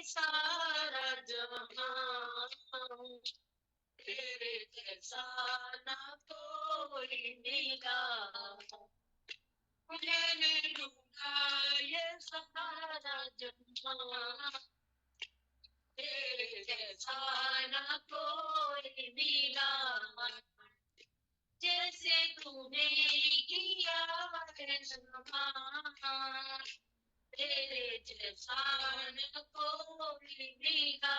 सारा जहां, तेरे जैसा ना कोई मिला। मैंने ढूंढा ये सारा जहां, तेरे जैसा ना कोई मिला। जैसे तूने किया है समा, तेरे जैसा न कोई मिला।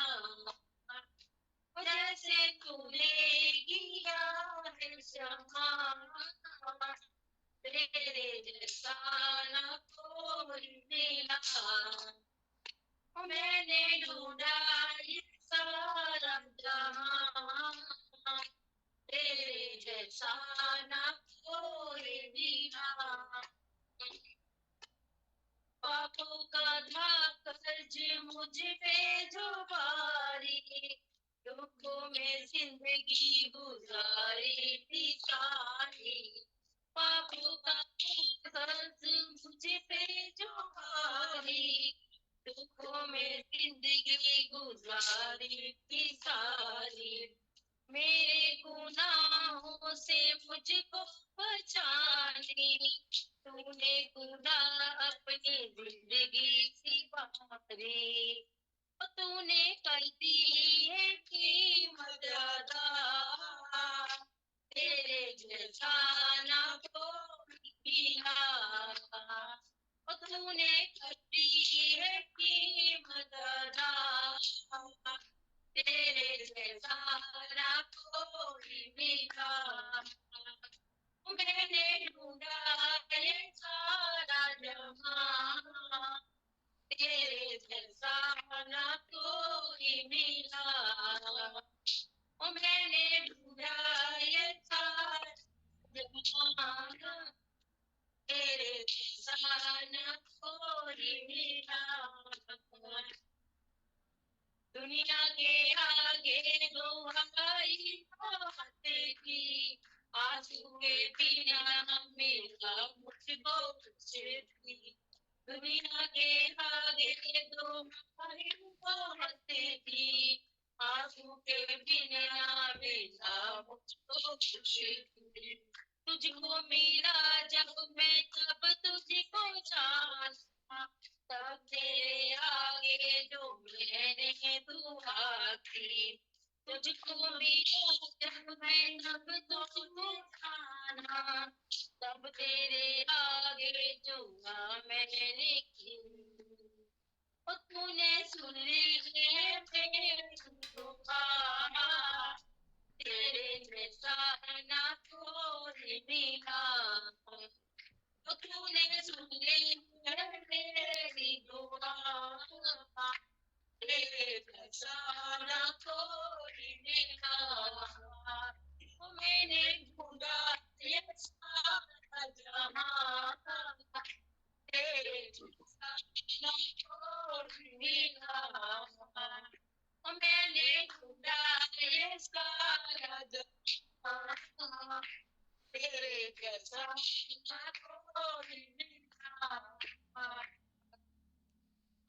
जैसे तूने किया है समा, तेरे जैसा न कोई मिला। मैंने ढूंढा ये सारा जहां, तेरे जैसा न कोई मिला। पापों का था कर्ज मुझ पे जो भारी, दुखों में जिंदगी गुजारी थी सारी। पापों का कर्ज मुझ पे जो भारी, दुखों में जिंदगी गुजारी थी सारी। मेरे गुनाहों से मुझको बचाने, तूने खुदा अपनी जिंदगी सिवारी। तूने कर दी है कीमत अदा, तेरे जैसा ना कोई मिला। तूने कर दी है कीमत अदा, तेरे जैसा ना कोई मिला। मैंने ढूंढा ये सारा जहां, तेरे जैसा ना कोई मिला। मैंने ढूंढा ये सारा जहां, तेरे जैसा ना कोई मिला। दुनिया के आगे दुहाई होते की, आंसू के बिना मेरा मुझको कुछ भी। दुनिया के आगे दुहाई होते की, आंसू के बिना मेरा मुझको कुछ भी। तुझको मिला जब मैं तब तुझको जाना, तब तेरे आगे जो मैंने दुआ की। तुझको मिला जब मैं तब तुझको जाना, तब तेरे आगे दुआ मैंने की। तूने सुन ली है मेरी दुआ, तेरे जैसा ना कोई मिला। तूने सुन ली है मेरी दुआ, तेरे जैसा ना कोई मिला। मैंने ढूंढा ये सारा जहां, तेरे जैसा ना कोई मिला। मैंने ढूंढा ये सारा जहां, तेरे जैसा ना कोई मिला।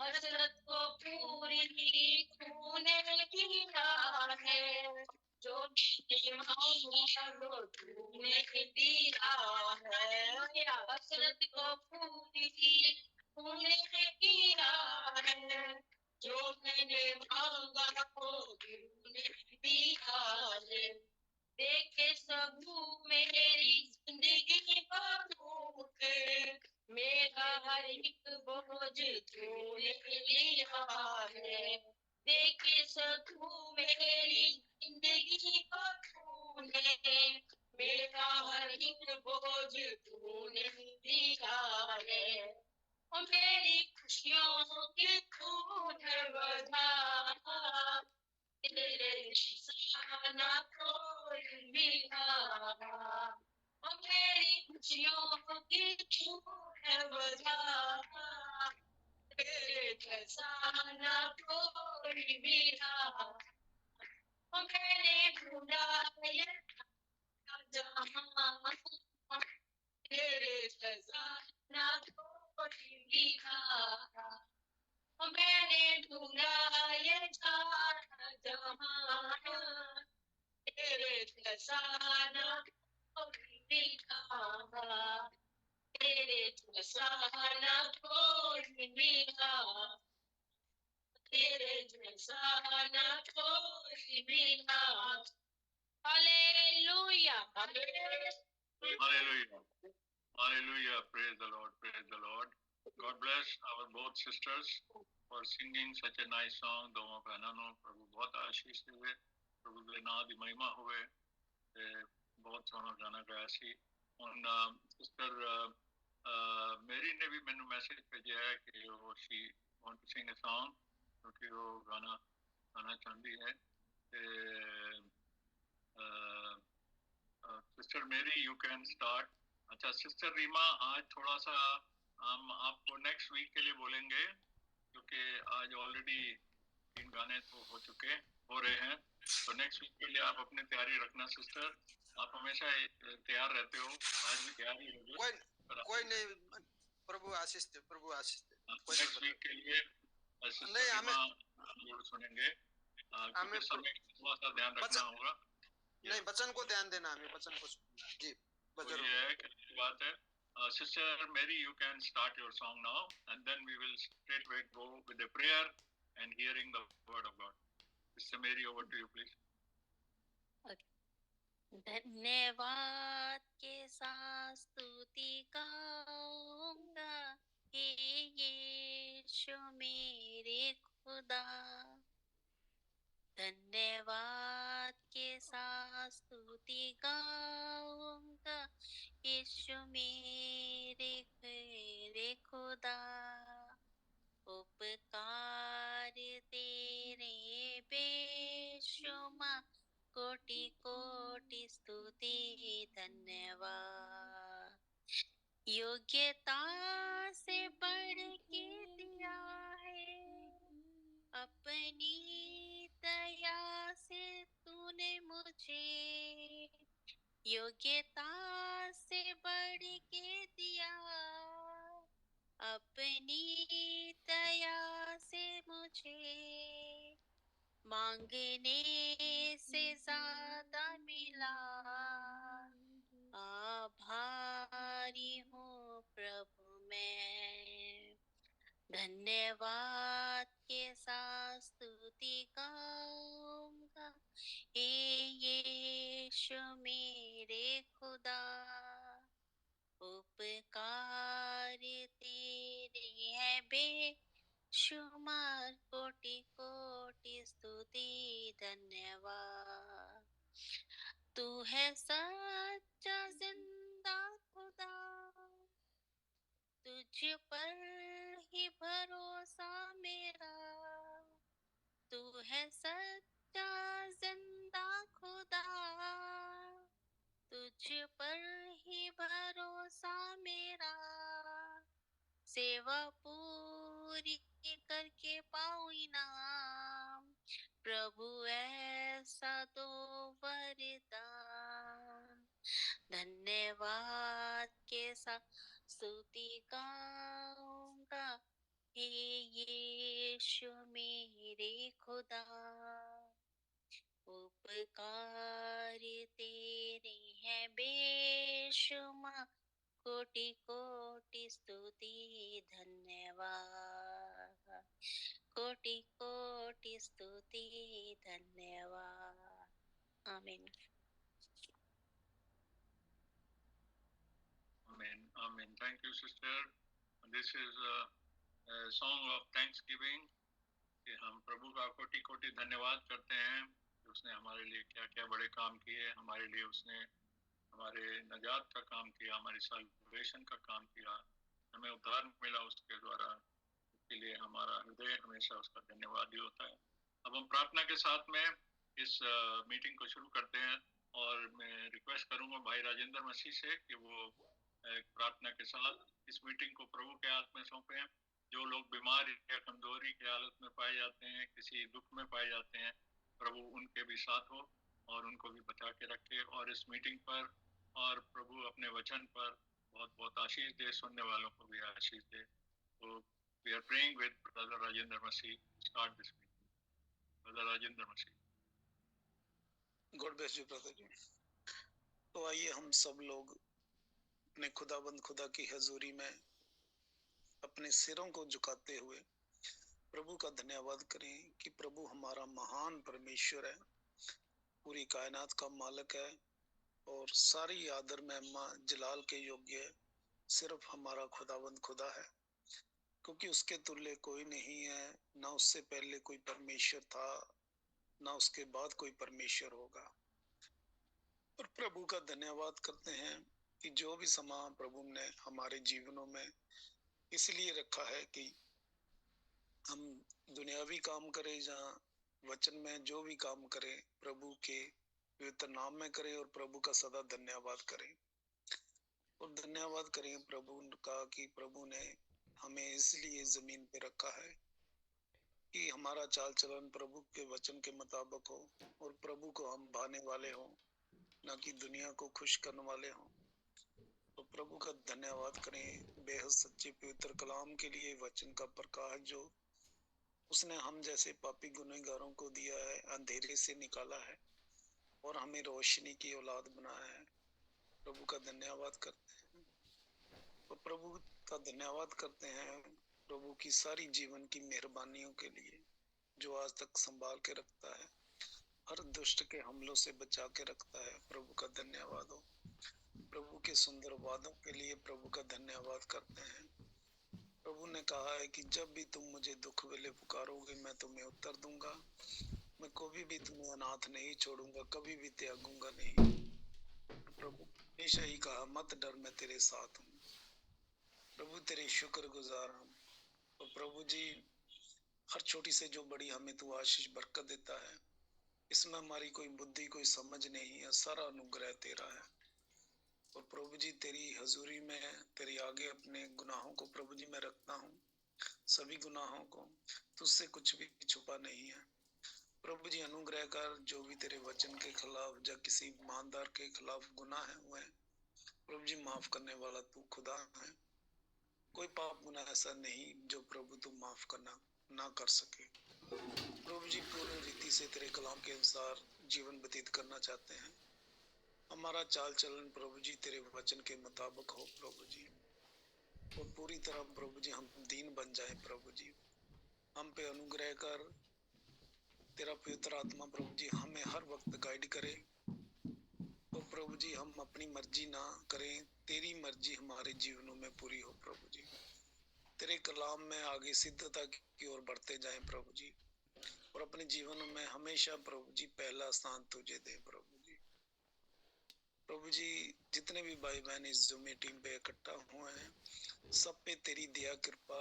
हसरत को पूरी तूने किया है, जो मांगो तूने दिया है। हसरत को पूरी तूने किया है, जो मैंने मांगा वो तूने दिया है। देखे सबू मेरी जिंदगी के, मेरा हर एक बोझ तूने लिया है। देखे सबू मेरी जिंदगी को तूने, मेरा हर एक बोझ तूने लिया है। और मेरी खुशियों की तूने बढ़ा, तेरे जैसा ना कोई मिला। और मेरी खुशियों की तूने बढ़ा, तेरे जैसा ना कोई मिला। और मैंने ढूंढा ये जहां, तेरे जैसा ना कोई मिला। मैंने ढूंढा जाना जहाना तेरे जैसा न कोई मिला तेरे जैसा न कोई मिला तेरे जैसा न कोई मिला hallelujah Hallelujah. Hallelujah. Praise the Lord. Praise the Lord. God bless our both sisters for singing such a nice song. दोनों बहनों प्रभु बहुत आशीष हुए, प्रभु के नाम की महिमा हुए, बहुत सोना गाना गाया सी। और सिस्टर मेरी ने भी मैंने मैसेज भेजा है कि वो she want to sing a song क्योंकि वो गाना गाना चाहती है। सिस्टर मेरी यू कैन स्टार्ट। अच्छा सिस्टर रीमा आज थोड़ा सा हम आपको नेक्स्ट वीक के लिए बोलेंगे क्योंकि आज ऑलरेडी 3 गाने तो हो रहे हैं, तो नेक्स्ट वीक के लिए आप अपनी तैयारी रखना सिस्टर। आप हमेशा तैयार रहते हो, आज भी तैयार ही होगे। कोई नहीं, प्रभु आशीष दे, प्रभु आशीष दे। नेक्स्ट वीक के लिए नहीं हमें सुनेंगे, हमें समय थोड़ा सा ध्यान रखना होगा। नहीं वचन को ध्यान देना, हमें वचन को जी तो ये है कि बात है। Sister Mary, you can start your song now, and then we will straightway go with the prayer and hearing the word of God. Sister Mary, over to you, please. धन्यवाद के साथ स्तुति गाऊंगा हे यीशु मेरे खुदा। धन्यवाद के साथ स्तुति गाऊंगा यीशु मेरे खुदा। उपकार तेरे बेशुमार कोटि कोटि स्तुति धन्यवाद। योग्यता से बढ़ के दिया है, अपनी दया से तूने मुझे। योग्यता से बढ़ के दिया, अपनी दया से मुझे। मांगने से ज्यादा मिला, आभारी हूँ प्रभु मैं। धन्यवाद के साथ स्तुति गाऊंगा हे यीशु मेरे खुदा। उपकार तेरे है बेशुमार कोटि कोटि स्तुति धन्यवाद। तू है सच्चा जिंदा खुदा, तुझ पर ही भरोसा मेरा। तू है सच्चा जिंदा खुदा, तुझ पर ही भरोसा मेरा। सेवा पूरी करके पाऊं इनाम, प्रभु ऐसा दो वरदान। धन्यवाद के साथ स्तुति गाऊंगा हे यीशु मेरे खुदा। उपकार तेरे है बेशुमार कोटि कोटि स्तुति धन्यवाद। कोटि कोटि स्तुति धन्यवाद। आमीन। Amen. Amen. Thank you, sister. This is a song of thanksgiving कि हम प्रभु का कोटि कोटि धन्यवाद करते हैं कि उसने हमारे लिए क्या क्या बड़े काम किए। हमारे लिए उसने हमारे नजात का काम किया, हमारी साल्वेशन का काम किया, हमें उद्धार मिला उसके द्वारा। इसके लिए हमारा हृदय हमेशा उसका धन्यवाद ही होता है। अब हम प्रार्थना के साथ में इस मीटिंग को शुरू करते हैं और मैं रिक्वेस्ट करूंगा भाई राजेंद्र मसीह से कि वो प्रार्थना के साथ इस मीटिंग को प्रभु के हाथ में सौंपें। जो लोग बीमार या कमजोरी की हालत में पाए जाते हैं, किसी दुख में पाए जाते हैं, प्रभु उनके भी साथ हो और उनको भी बचा के रखे और इस मीटिंग पर और प्रभु अपने वचन पर बहुत बहुत आशीष दे, सुनने वालों को भी आशीष दे। तो we are praying with brother Rajendra Masih, start this meeting. Brother Rajendra Masih. God bless you brother ji. तो आइए हम सब लोग अपने खुदाबंद खुदा की हजूरी में अपने सिरों को झुकाते हुए प्रभु का धन्यवाद करें कि प्रभु हमारा महान परमेश्वर है, पूरी कायनात का मालिक है और सारी आदर महिमा जलाल के योग्य है सिर्फ हमारा खुदाबंद खुदा है, क्योंकि उसके तुल्य कोई नहीं है, ना उससे पहले कोई परमेश्वर था, ना उसके बाद कोई परमेश्वर होगा। और प्रभु का धन्यवाद करते हैं कि जो भी समा प्रभु ने हमारे जीवनों में इसलिए रखा है कि हम दुनियावी काम करें, जहाँ वचन में जो भी काम करें प्रभु के पवित्र नाम में करें और प्रभु का सदा धन्यवाद करें। और धन्यवाद करें प्रभु का कि प्रभु ने हमें इसलिए जमीन पे रखा है कि हमारा चाल चलन प्रभु के वचन के मुताबिक हो और प्रभु को हम भाने वाले हों, ना कि दुनिया को खुश करने वाले हों। तो प्रभु का धन्यवाद करें बेहद सच्चे पवित्र कलाम के लिए, वचन का प्रकाश जो उसने हम जैसे पापी गुनहगारों को दिया है, अंधेरे से निकाला है और हमें रोशनी की औलाद बनाया है। प्रभु का धन्यवाद करते हैं और प्रभु का धन्यवाद करते हैं प्रभु की सारी जीवन की मेहरबानियों के लिए जो आज तक संभाल के रखता है, हर दुष्ट के हमलों से बचा के रखता है। प्रभु का धन्यवाद हो। प्रभु के सुंदर वादों के लिए प्रभु का धन्यवाद करते हैं। प्रभु ने कहा है कि जब भी तुम मुझे दुख वेले पुकारोगे मैं तुम्हें उत्तर दूंगा, मैं कभी भी तुम्हें अनाथ नहीं छोड़ूंगा, कभी भी त्यागूंगा नहीं। प्रभु हमेशा ही कहा मत डर, मैं तेरे साथ हूँ। प्रभु तेरे शुक्रगुजार हम। और प्रभु जी हर छोटी से जो बड़ी हमें तू आशीष बरकत देता है, इसमें हमारी कोई बुद्धि कोई समझ नहीं है, सारा अनुग्रह तेरा है। और प्रभु जी तेरी हजूरी में तेरी आगे अपने गुनाहों को प्रभु जी मैं रखता हूँ, सभी गुनाहों को, तुझसे कुछ भी छुपा नहीं है। प्रभु जी अनुग्रह कर, जो भी तेरे वचन के खिलाफ या किसी ईमानदार के खिलाफ गुनाह हुए हैं प्रभु जी माफ करने वाला तू खुदा है। कोई पाप गुनाह ऐसा नहीं जो प्रभु तू माफ करना ना कर सके। प्रभु जी पूर्ण रीति से तेरे कलाम के अनुसार जीवन व्यतीत करना चाहते हैं। हमारा चाल चलन प्रभु जी तेरे वचन के मुताबिक हो प्रभु जी, और पूरी तरह प्रभु जी हम दीन बन जाए। प्रभु जी हम पे अनुग्रह कर, तेरा पवित्र आत्मा प्रभु जी हमें हर वक्त गाइड करे। और प्रभु जी हम अपनी मर्जी ना करें, तेरी मर्जी हमारे जीवनों में पूरी हो। प्रभु जी तेरे कलाम में आगे सिद्धता की ओर बढ़ते जाएं प्रभु जी, और अपने जीवन में हमेशा प्रभु जी पहला स्थान तुझे दे। प्रभु जी जितने भी भाई बहन इस जूम टीम पे इकट्ठा हुए हैं, सब पे तेरी दया कृपा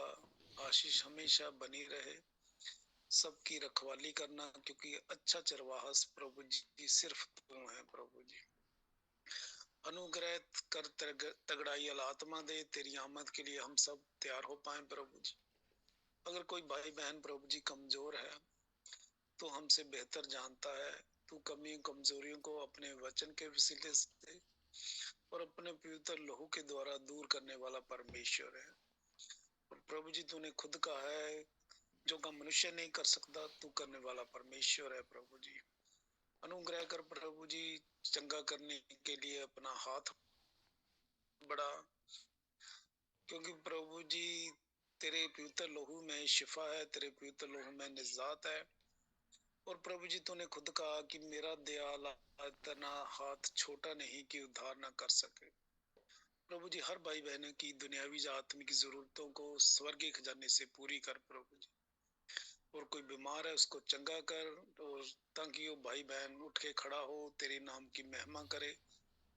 आशीष हमेशा बनी रहे। सबकी रखवाली करना, क्योंकि अच्छा चरवाहा प्रभु जी सिर्फ तू है। प्रभु जी अनुग्रह कर, तगड़ाई आत्मा दे, तेरी आमद के लिए हम सब तैयार हो पाए। प्रभु जी अगर कोई भाई बहन प्रभु जी कमजोर है तो हमसे बेहतर जानता है। तू कमी कमजोरियों को अपने वचन के वसीले से और अपने पवित्र लहू के द्वारा दूर करने वाला परमेश्वर है। और प्रभु जी तूने खुद कहा है जो काम मनुष्य नहीं कर सकता तू करने वाला परमेश्वर है। प्रभु जी अनुग्रह कर प्रभु जी, चंगा करने के लिए अपना हाथ बढ़ा, क्योंकि प्रभु जी तेरे पवित्र लहू में शिफा है, तेरे पवित्र लहू में निजात है। और प्रभु जी तूने खुद कहा कि मेरा दयाल इतना हाथ छोटा नहीं कि उद्धार ना कर सके। प्रभु जी हर भाई बहनों की दुनियावी आत्मिक जरूरतों को स्वर्गीय खजाने से पूरी कर प्रभु जी। और कोई बीमार है उसको चंगा कर, और ताकि वो भाई बहन उठ के खड़ा हो, तेरे नाम की महिमा करे,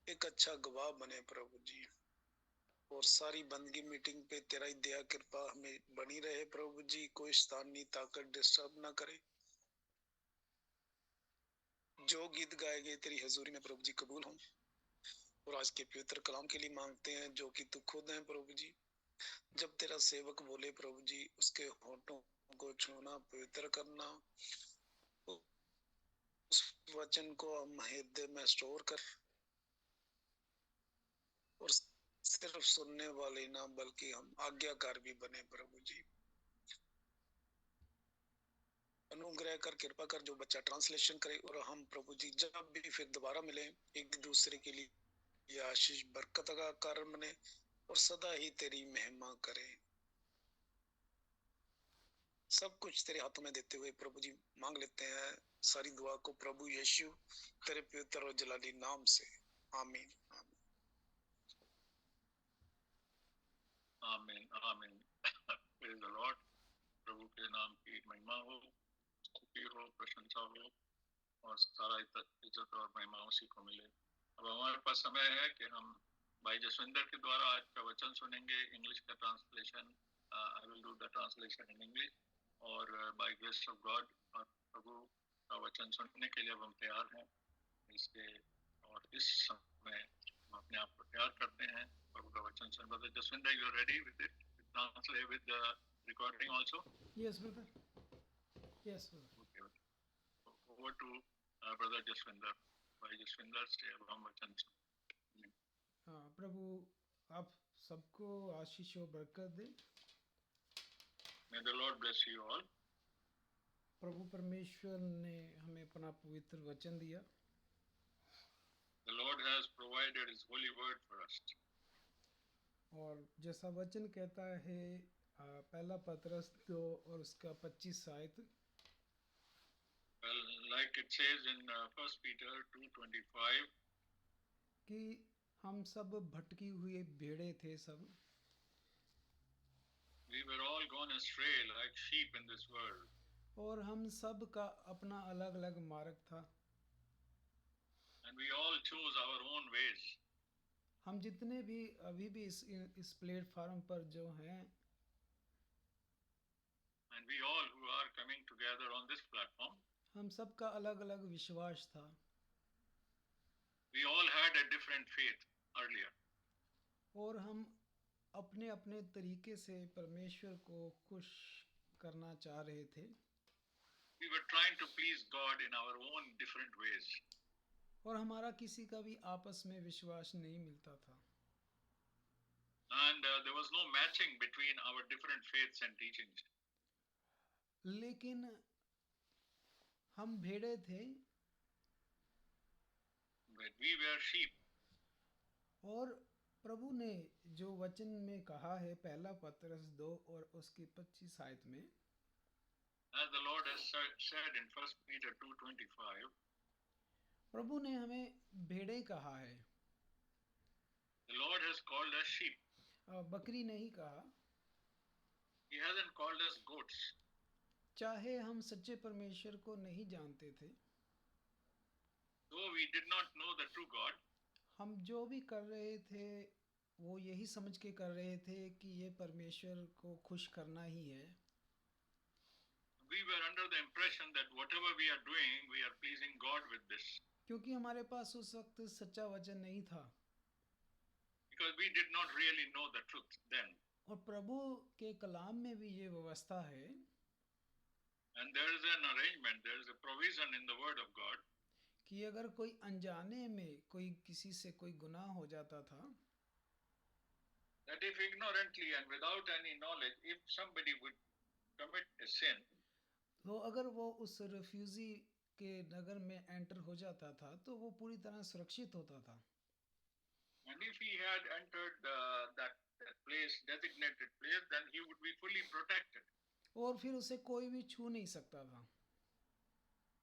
एक अच्छा गवाह बने प्रभु जी। और सारी बंदगी मीटिंग पे तेरा ही दया कृपा हमें बनी रहे प्रभु जी। कोई शैतानी ताकत डिस्टर्ब ना करे। जो गीत गाए गए तेरी हजूरी में प्रभु जी कबूल हों। और आज के पवित्र कलाम के लिए मांगते हैं जो कि तू खुद है प्रभु जी। जब तेरा सेवक बोले प्रभु जी, उसके होठों को छूना, पवित्र करना, उस वचन को हम हृदय में स्टोर कर, और सिर्फ सुनने वाले ना बल्कि हम आज्ञाकार भी बने प्रभु जी। अनुग्रह कर, कृपा कर, जो बच्चा ट्रांसलेशन करे, और हम प्रभु जी जब भी फिर दोबारा मिले एक दूसरे के लिए ये आशीष बरकत का कारण बने और सदा ही तेरी महिमा करें। सब कुछ तेरे हाथों में देते हुए प्रभु जी मांग लेते हैं सारी दुआ को प्रभु यीशु तेरे पवित्र और जलाली नाम से, आमीन। आमीन आमीन। Praise the Lord. प्रभु के नाम की महिमा हो, स्तुति हो, प्रशंसा हो और सारा इज्जत और महिमा उसी को मिले। अब हमारे पास समय है कि हम भाई जसविंदर के द्वारा आज का वचन सुनेंगे। इंग्लिश का translation, I will do the translation in English, और बाय ग्रेस ऑफ गॉड और प्रभु का वचन सुनने के लिए अब हम तैयार हैं इसके। और इस समय हम अपने आप को तैयार करते हैं प्रभु का वचन सुन। Brother Jaswinder, you are ready with it, translate with the recording also? Yes, brother. Yes, brother. Okay. Over to brother Jaswinder. भाई जसविंदर से अब हम वचन सुनेंगे। हाँ, प्रभु आप सबको आशीष और बरकत दे। May the Lord bless you all. प्रभु परमेश्वर ने हमें अपना पवित्र वचन दिया। The Lord has provided His holy word for us. और जैसा वचन कहता है पहला पतरस 2 और उसका 25 आयत, Well, like it says in 1 Peter 2:25, कि हम सब भटकी हुए भेड़े थे सब, we were all gone astray like sheep in this world, और हम सब का अपना अलग अलग मार्ग था। and we all chose our own ways. हम जितने भी अभी भी इस प्लेटफार्म पर जो हैं, And we all who are coming together on this platform, हम सब का अलग अलग विश्वास था। we all had a different faith earlier. और हम अपने अपने तरीके से परमेश्वर को खुश करना चाह रहे थे। We were trying to please God in our own different ways. और हमारा किसी का भी आपस में विश्वास नहीं मिलता था। And there was no matching between our different faiths and teachings. लेकिन हम भेड़े थे But we were sheep. और प्रभु ने जो वचन में कहा है पहला पतरस 2 और उसकी 25 आयत में, As the Lord has said in 1 Peter 2:25, प्रभु ने हमें भेड़े कहा है, the Lord has called us sheep. बकरी नहीं कहा। He hasn't called us goats. चाहे हम सच्चे परमेश्वर को नहीं जानते थे, Though we did not know the true God, हम जो भी कर रहे थे वो यही समझ के कर रहे थे कि ये परमेश्वर को खुश करना ही है। we were under the impression that whatever we are doing, we are pleasing God with this. क्योंकि हमारे पास उस वक्त सच्चा वचन नहीं था Because we did not really know the truth then. और प्रभु के कलाम में भी ये व्यवस्था है And there is an arrangement, there is a provision in the word of God कि अगर कोई अनजाने में कोई किसी से कोई गुनाह हो जाता था, that if ignorantly and without any knowledge, if somebody would commit a sin, तो अगर वो उस रिफ्यूजी के नगर में एंटर हो जाता था तो वो पूरी तरह सुरक्षित होता था। and if he had entered that place, designated place, then he would be fully protected. और फिर उसे कोई भी छू नहीं सकता था।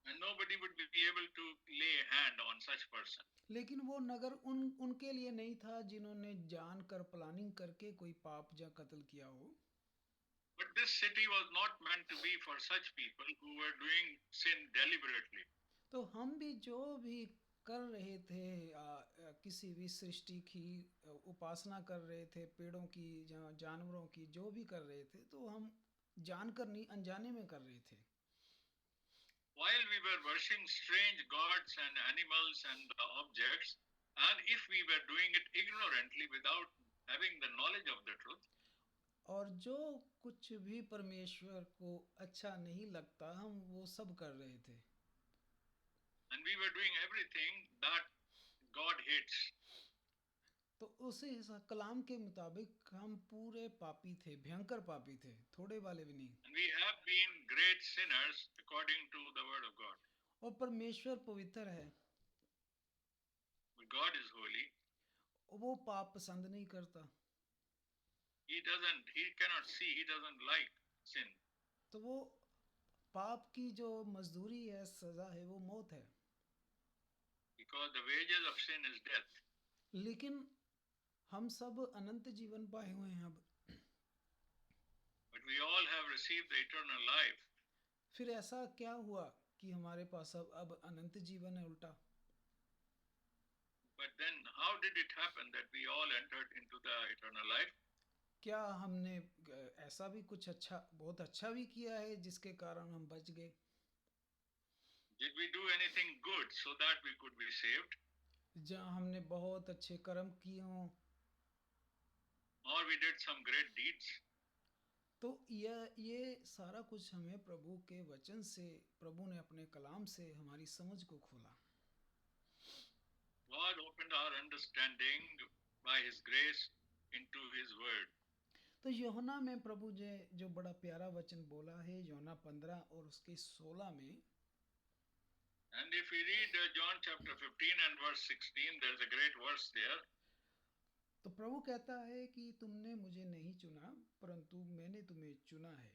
And nobody would be able to lay a hand on such person. लेकिन वो नगर उनके लिए नहीं था जिन्होंने जानकर प्लानिंग करके कोई पाप या कत्ल किया हो। But this city was not meant to be for such people who were doing sin deliberately. तो हम भी जो भी कर रहे थे, किसी भी सृष्टि की उपासना कर रहे थे, पेड़ों की या जानवरों की जो भी कर रहे थे, तो हम जानकर नहीं अनजाने में कर रहे थे। While we were worshiping strange gods and animals and objects, and if we were doing it ignorantly without having the knowledge of the truth, और जो कुछ भी परमेश्वर को अच्छा नहीं लगता हम वो सब कर रहे थे। and we were doing everything that God hates. तो उस कलाम के मुताबिक हम पूरे पापी थे, भयंकर पापी थे, थोड़े वाले भी नहीं। And we have been great sinners according to the word of God. और परमेश्वर पवित्र है, But God is holy. वो पाप पसंद नहीं करता, He cannot see, he doesn't like sin. तो वो पाप की जो मजदूरी है, सजा है, वो मौत है। Because the wages of sin is death. लेकिन हम सब अनंत जीवन पाए हुए हैं अब। But we all have received the eternal life. फिर ऐसा क्या हुआ कि हमारे पास अब अनंत जीवन है उल्टा? But then how did it happen that we all entered into the eternal life? क्या हमने ऐसा भी कुछ अच्छा, बहुत अच्छा भी किया है जिसके कारण हम बच गए? Did we do anything good so that we could be saved? जहाँ हमने बहुत अच्छे कर्म किए हों, Or we did some great deeds? तो ये सारा कुछ हमें प्रभु के वचन से, प्रभु ने अपने कलाम से हमारी समझ को खोला। God opened our understanding by His grace into His word. तो यूहन्ना में प्रभु ने जो बड़ा प्यारा वचन बोला है, यूहन्ना 15 और उसके 16 में, And if we read John chapter 15 and verse 16, there is a great verse there. तो प्रभु कहता है कि तुमने मुझे नहीं चुना, परंतु मैंने तुम्हें चुना है।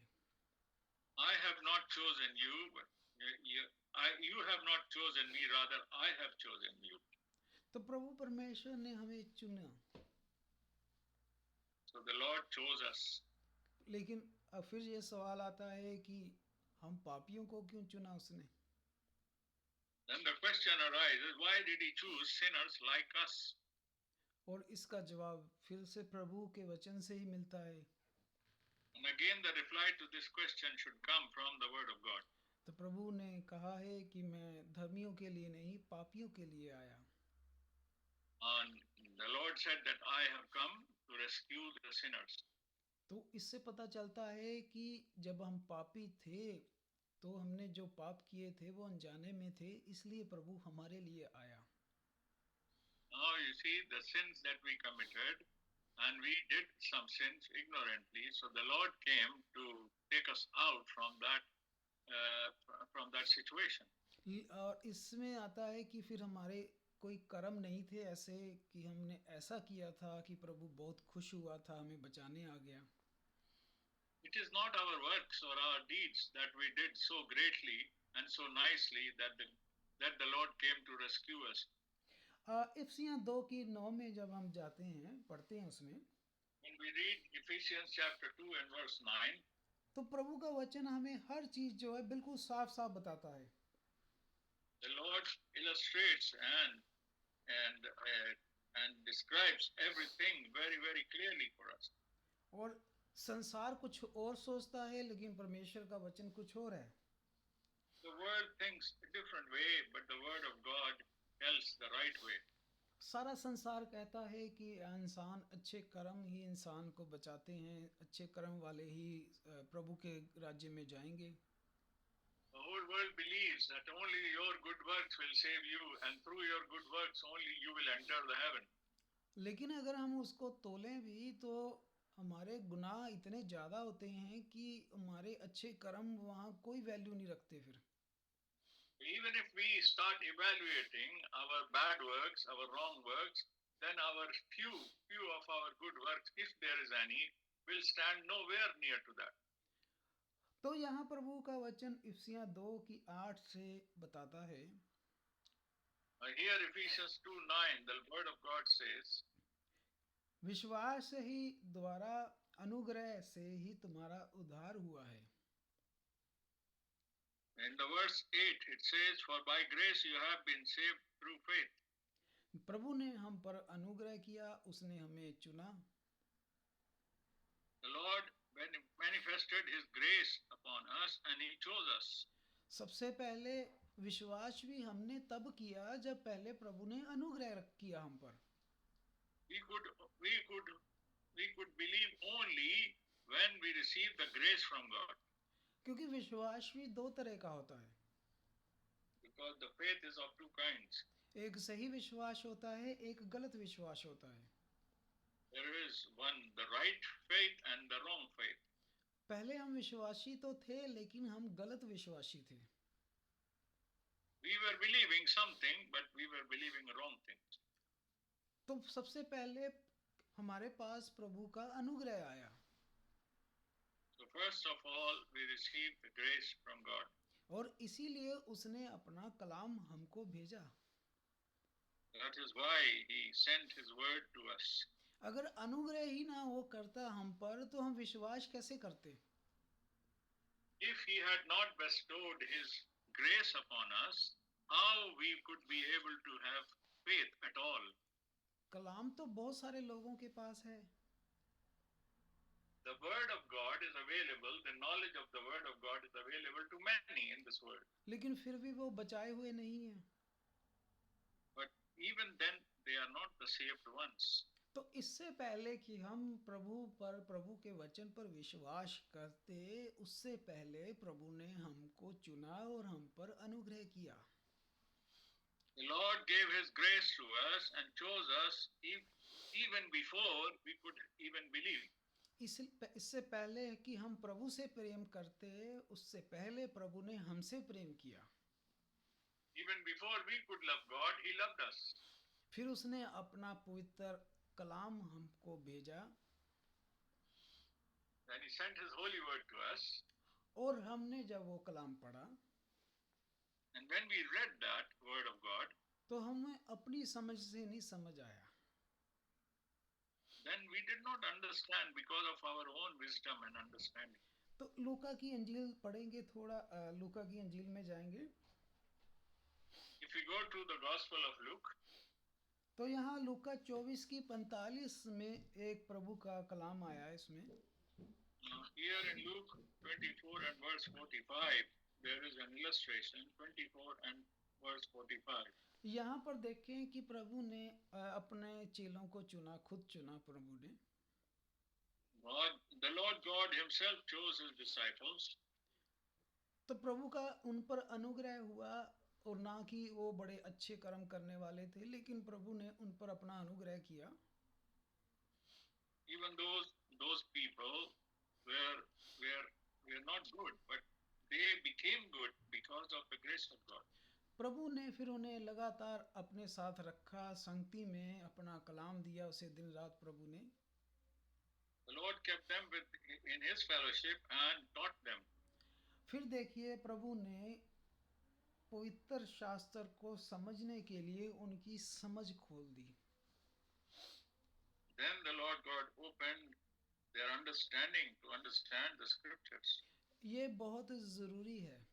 I have not chosen you, but you have not chosen me, rather I have chosen you. तो प्रभु परमेश्वर ने हमें चुना। So the Lord chose us. लेकिन अब फिर ये सवाल आता है कि हम पापियों को क्यों चुना उसने? Then the question arises, why did He choose sinners like us? और इसका जवाब फिर से प्रभु के वचन से ही मिलता है। And again the reply to this question should come from the word of God. तो प्रभु ने कहा है कि मैं धर्मियों के लिए नहीं, पापियों के लिए आया। And the Lord said that I have come to rescue the sinners. तो इससे पता चलता है कि जब हम पापी थे, तो हमने जो पाप किए थे वो अनजाने में थे, इसलिए प्रभु हमारे लिए आया। Now you see the sins that we committed, and we did some sins ignorantly. So the Lord came to take us out from that situation. और इसमें आता है कि फिर हमारे कोई कर्म नहीं थे ऐसे कि हमने ऐसा किया था कि प्रभु बहुत खुश हुआ था, हमें बचाने आ गया। It is not our works or our deeds that we did so greatly and so nicely that the Lord came to rescue us. इफिसियां 2:9 में जब हम जाते हैं, पढ़ते हैं उसमें, When we read Ephesians chapter 2 and verse 9, तो प्रभु का वचन हमें हर चीज जो है बिल्कुल साफ साफ बताता है। the Lord illustrates and describes everything very, very clearly for us. और संसार कुछ और सोचता है, लेकिन परमेश्वर का वचन कुछ और है। The world thinks a different way, but the word of God tells the right way. सारा संसार कहता है कि इंसान अच्छे कर्म ही इंसान को बचाते हैं, अच्छे कर्म वाले ही प्रभु के राज्य में जाएंगे। The whole world believes that only your good works will save you, and through your good works only you will enter the heaven. लेकिन अगर हम उसको तोलें भी तो हमारे गुनाह इतने ज़्यादा होते हैं कि हमारे अच्छे कर्म वहाँ कोई वैल्यू नहीं रखते फिर। Even if we start evaluating our bad works, our wrong works, then our few of our good works, if there is any, will stand nowhere near to that. तो यहाँ प्रभु का वचन इफिसियां 2:8 से बताता है। Here Ephesians 2:9, the word of God says, विश्वास ही द्वारा अनुग्रह से ही तुम्हारा उद्धार हुआ है। in the verse 8 it says, for by grace you have been saved through faith. प्रभु ने हम पर अनुग्रह किया, उसने हमें चुना। The Lord manifested His grace upon us and He chose us. सबसे पहले विश्वास भी हमने तब किया जब पहले प्रभु ने अनुग्रह किया हम पर। We could believe only when we receive the grace from God. क्योंकि विश्वास भी दो तरह का होता है। Because the faith is of two kinds. एक सही विश्वास होता है, एक गलत विश्वास होता है। there is one, the right faith and the wrong faith. पहले हम विश्वासी तो थे लेकिन हम गलत विश्वासी थे. We were believing something, but we were believing wrong things. तो सबसे पहले हमारे पास प्रभु का अनुग्रह आया. So first of all, we received the grace from God. और इसीलिए उसने अपना कलाम हमको भेजा. That is why He sent His word to us. अगर अनुग्रह ही ना वो करता हम पर तो हम विश्वास कैसे करते. If He had not bestowed His grace upon us, how we could be able to have faith at all? कलाम तो बहुत सारे लोगों के पास है. The word of God is available, the knowledge of the word of God is available to many in this world. लेकिन फिर भी वो बचाए हुए नहीं है. But even then, they are not the saved ones. तो इससे पहले कि हम प्रभु के वचन पर विश्वास करते, उससे पहले प्रभु ने हमको चुना और हम पर अनुग्रह किया. The Lord gave His grace to us and chose us even before we could even believe. इससे पहले कि हम प्रभु से प्रेम करते, उससे पहले प्रभु ने हमसे प्रेम किया. Even before we could love God, He loved us. फिर उसने अपना पवित्र कलाम हमको भेजा. Then He sent His holy word to us. और हमने जब वो कलाम पढ़ा, And when we read that word of God, तो हमें अपनी समझ से नहीं समझ आया. then we did not understand because of our own wisdom and understanding. तो लूका की अंजील पढ़ेंगे, थोड़ा लूका की अंजील में जाएंगे. If we go to the Gospel of Luke, तो यहाँ लूका 24 की 45 में एक प्रभु का कलाम आया है. इसमें here in Luke 24 and verse 45, there is an illustration, 24 and verse 45. यहाँ पर देखें कि प्रभु ने अपने चेलों को चुना, खुद चुना प्रभु ने. The Lord God Himself chose His disciples. तो प्रभु का उन पर अनुग्रह हुआ, और ना कि वो बड़े अच्छे कर्म करने वाले थे, लेकिन प्रभु ने उन पर अपना अनुग्रह किया. Even those people were not good, but they became good because of the grace of God. प्रभु ने फिर उन्हें लगातार अपने साथ रखा, संगति में अपना कलाम दिया उसे दिन रात प्रभु ने. The Lord kept them in His fellowship and taught them. फिर देखिए प्रभु ने पवित्र शास्त्र को समझने के लिए उनकी समझ खोल दी. Then the Lord God opened their understanding to understand the scriptures. ये बहुत ज़रूरी है.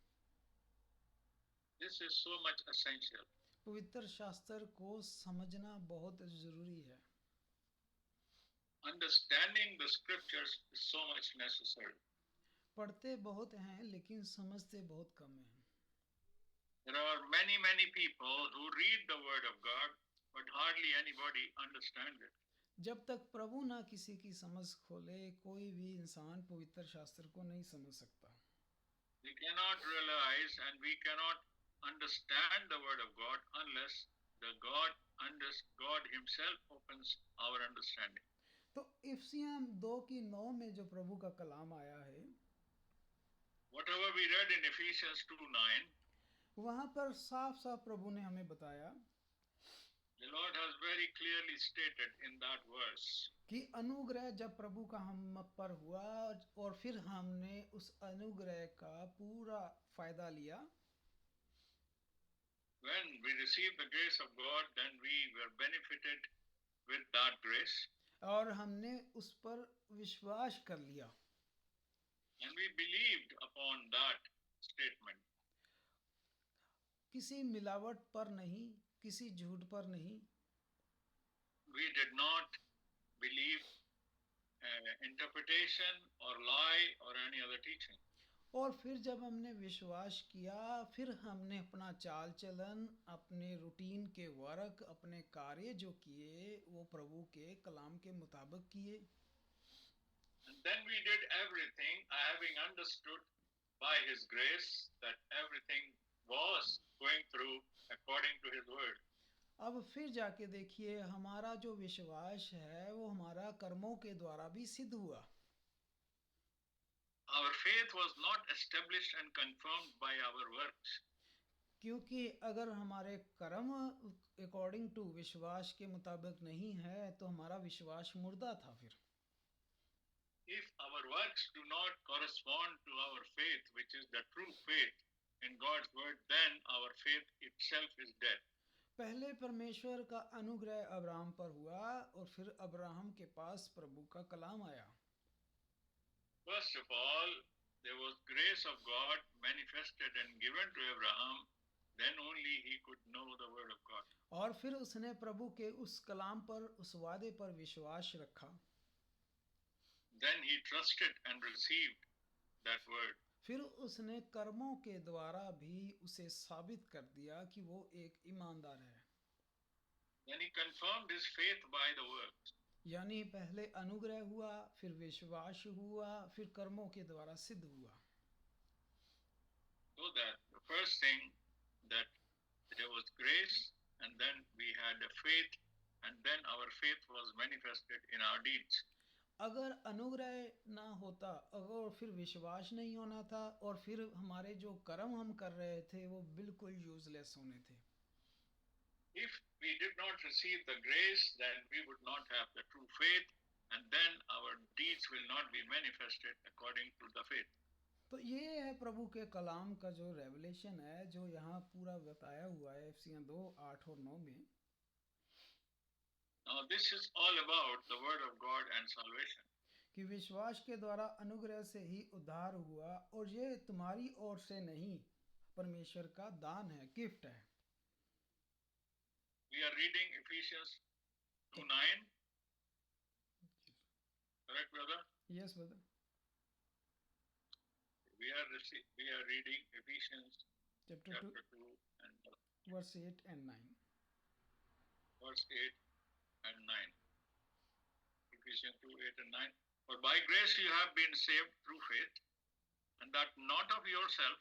This is so much essential. पवित्र शास्त्र को समझना बहुत ज़रूरी है. Understanding the scriptures is so much necessary. पढ़ते बहुत हैं लेकिन समझते बहुत कम हैं. There are many people who read the word of God, but hardly anybody understands it. जब तक प्रभु ना किसी की समझ खोले, कोई भी इंसान पवित्र शास्त्र को नहीं समझ सकता. We cannot realize and we cannot understand the word of God unless God Himself opens our understanding. तो इफिसियों 2:9 में जो प्रभु का कलाम आया है, Whatever we read in Ephesians 2:9, वहाँ पर साफ साफ प्रभु ने हमें बताया the Lord has very clearly stated in that verse. कि अनुग्रह जब प्रभु का हम पर हुआ और फिर हमने उस अनुग्रह का पूरा फायदा लिया. When we received the grace of God, then we were benefited with that grace. और हमने उस पर विश्वास कर लिया. And we believed upon that statement. किसी मिलावट पर नहीं, किसी झूठ पर नहीं. We did not believe interpretation or lie or any other teaching. और फिर जब हमने विश्वास किया, फिर हमने अपना चाल चलन, अपने रूटीन के वर्क, अपने कार्य जो किए वो प्रभु के कलाम के मुताबिक किए. And then we did everything having understood by His grace that everything was going through according to His word. अब फिर जाके देखिए हमारा जो विश्वास है वो हमारा कर्मों के द्वारा भी सिद्ध हुआ. Our faith was not established and confirmed by our works. क्योंकि अगर हमारे कर्म अकॉर्डिंग टू विश्वास के मुताबिक नहीं है तो हमारा विश्वास मुर्दा था. फिर If our works do not correspond to our faith, which is the true faith in God's word, then our faith itself is dead. पहले परमेश्वर का अनुग्रह अब्राहम पर हुआ और फिर अब्राहम के पास प्रभु का कलाम आया. First of all, there was grace of God manifested and given to Abraham. Then only he could know the word of God. और फिर उसने प्रभु के उस कलाम पर उस वादे पर विश्वास रखा. Then he trusted and received that word. फिर उसने कर्मों के द्वारा भी उसे साबित कर दिया कि वो एक ईमानदार है. Then he confirmed his faith by the works. यानी पहले अनुग्रह हुआ, फिर विश्वास हुआ, फिर कर्मों के द्वारा सिद्ध हुआ. So that the first thing that there was grace, and then we had a faith, and then our faith was manifested in our deeds. अगर अनुग्रह ना होता, अगर फिर विश्वास नहीं होना था और फिर हमारे जो कर्म हम कर रहे थे वो बिल्कुल यूजलेस होने थे. If we did not receive the grace, then we would not have the true faith, and then our deeds will not be manifested according to the faith. तो ये है प्रभु के कलाम का जो रेवलेशन है जो यहाँ पूरा बताया हुआ है एफिसियन 2:8 और 9 में. Now this is all about the word of God and salvation. कि विश्वास के द्वारा अनुग्रह से ही उद्धार हुआ और ये तुम्हारी ओर से नहीं, परमेश्वर का दान है, गिफ्ट है. We are reading Ephesians 2:9. Correct, brother? Yes brother. We are reading Ephesians chapter 2 chapter 2 and verse 8 and 9. verse 8 and 9. Ephesians 2, 8 and 9. For by grace you have been saved through faith, and that not of yourself,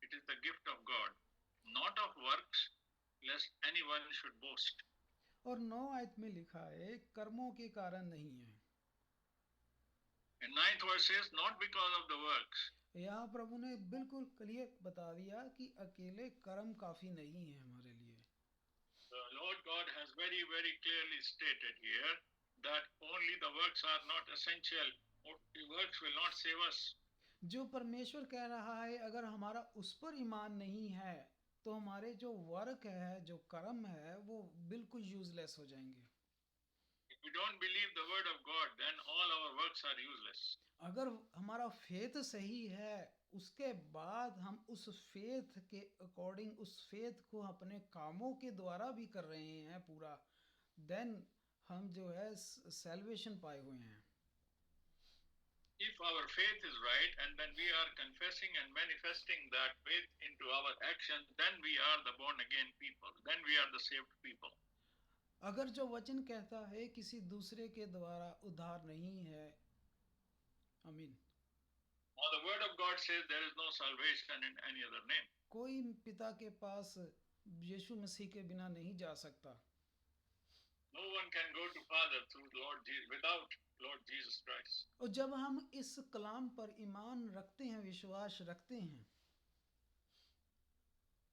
it is the gift of God, not of works, lest anyone should boast. और 9 आयत में लिखा है कर्मों के कारण नहीं है. And 9th verse says, not because of the works. यहाँ प्रभु ने बिल्कुल क्लियर बता दिया कि अकेले कर्म काफी नहीं है हमारे लिए. The Lord God has very, very clearly stated here that only the works are not essential. The works will not save us. जो परमेश्वर कह रहा है अगर हमारा उस पर ईमान नहीं है तो हमारे जो वर्क है, जो कर्म है, वो बिल्कुल यूजलेस हो जाएंगे. If we don't believe the word of God, then all our works are useless. अगर हमारा फेथ सही है उसके बाद हम उस फेथ के अकॉर्डिंग उस फेथ को अपने कामों के द्वारा भी कर रहे हैं पूरा, देन हम जो है सैल्वेशन पाए हुए हैं. If our faith is right and then we are confessing and manifesting that faith into our action, then we are the born again people. Then we are the saved people. अगर जो वचन कहता है किसी दूसरे के द्वारा उद्धार नहीं है, आमीन. Now the word of God says there is no salvation in any other name. कोई पिता के पास यीशु मसीह के बिना नहीं जा सकता. No one can go to Father through Lord Jesus without Lord Jesus Christ. और जब हम इस कलाम पर ईमान रखते हैं, विश्वास रखते हैं,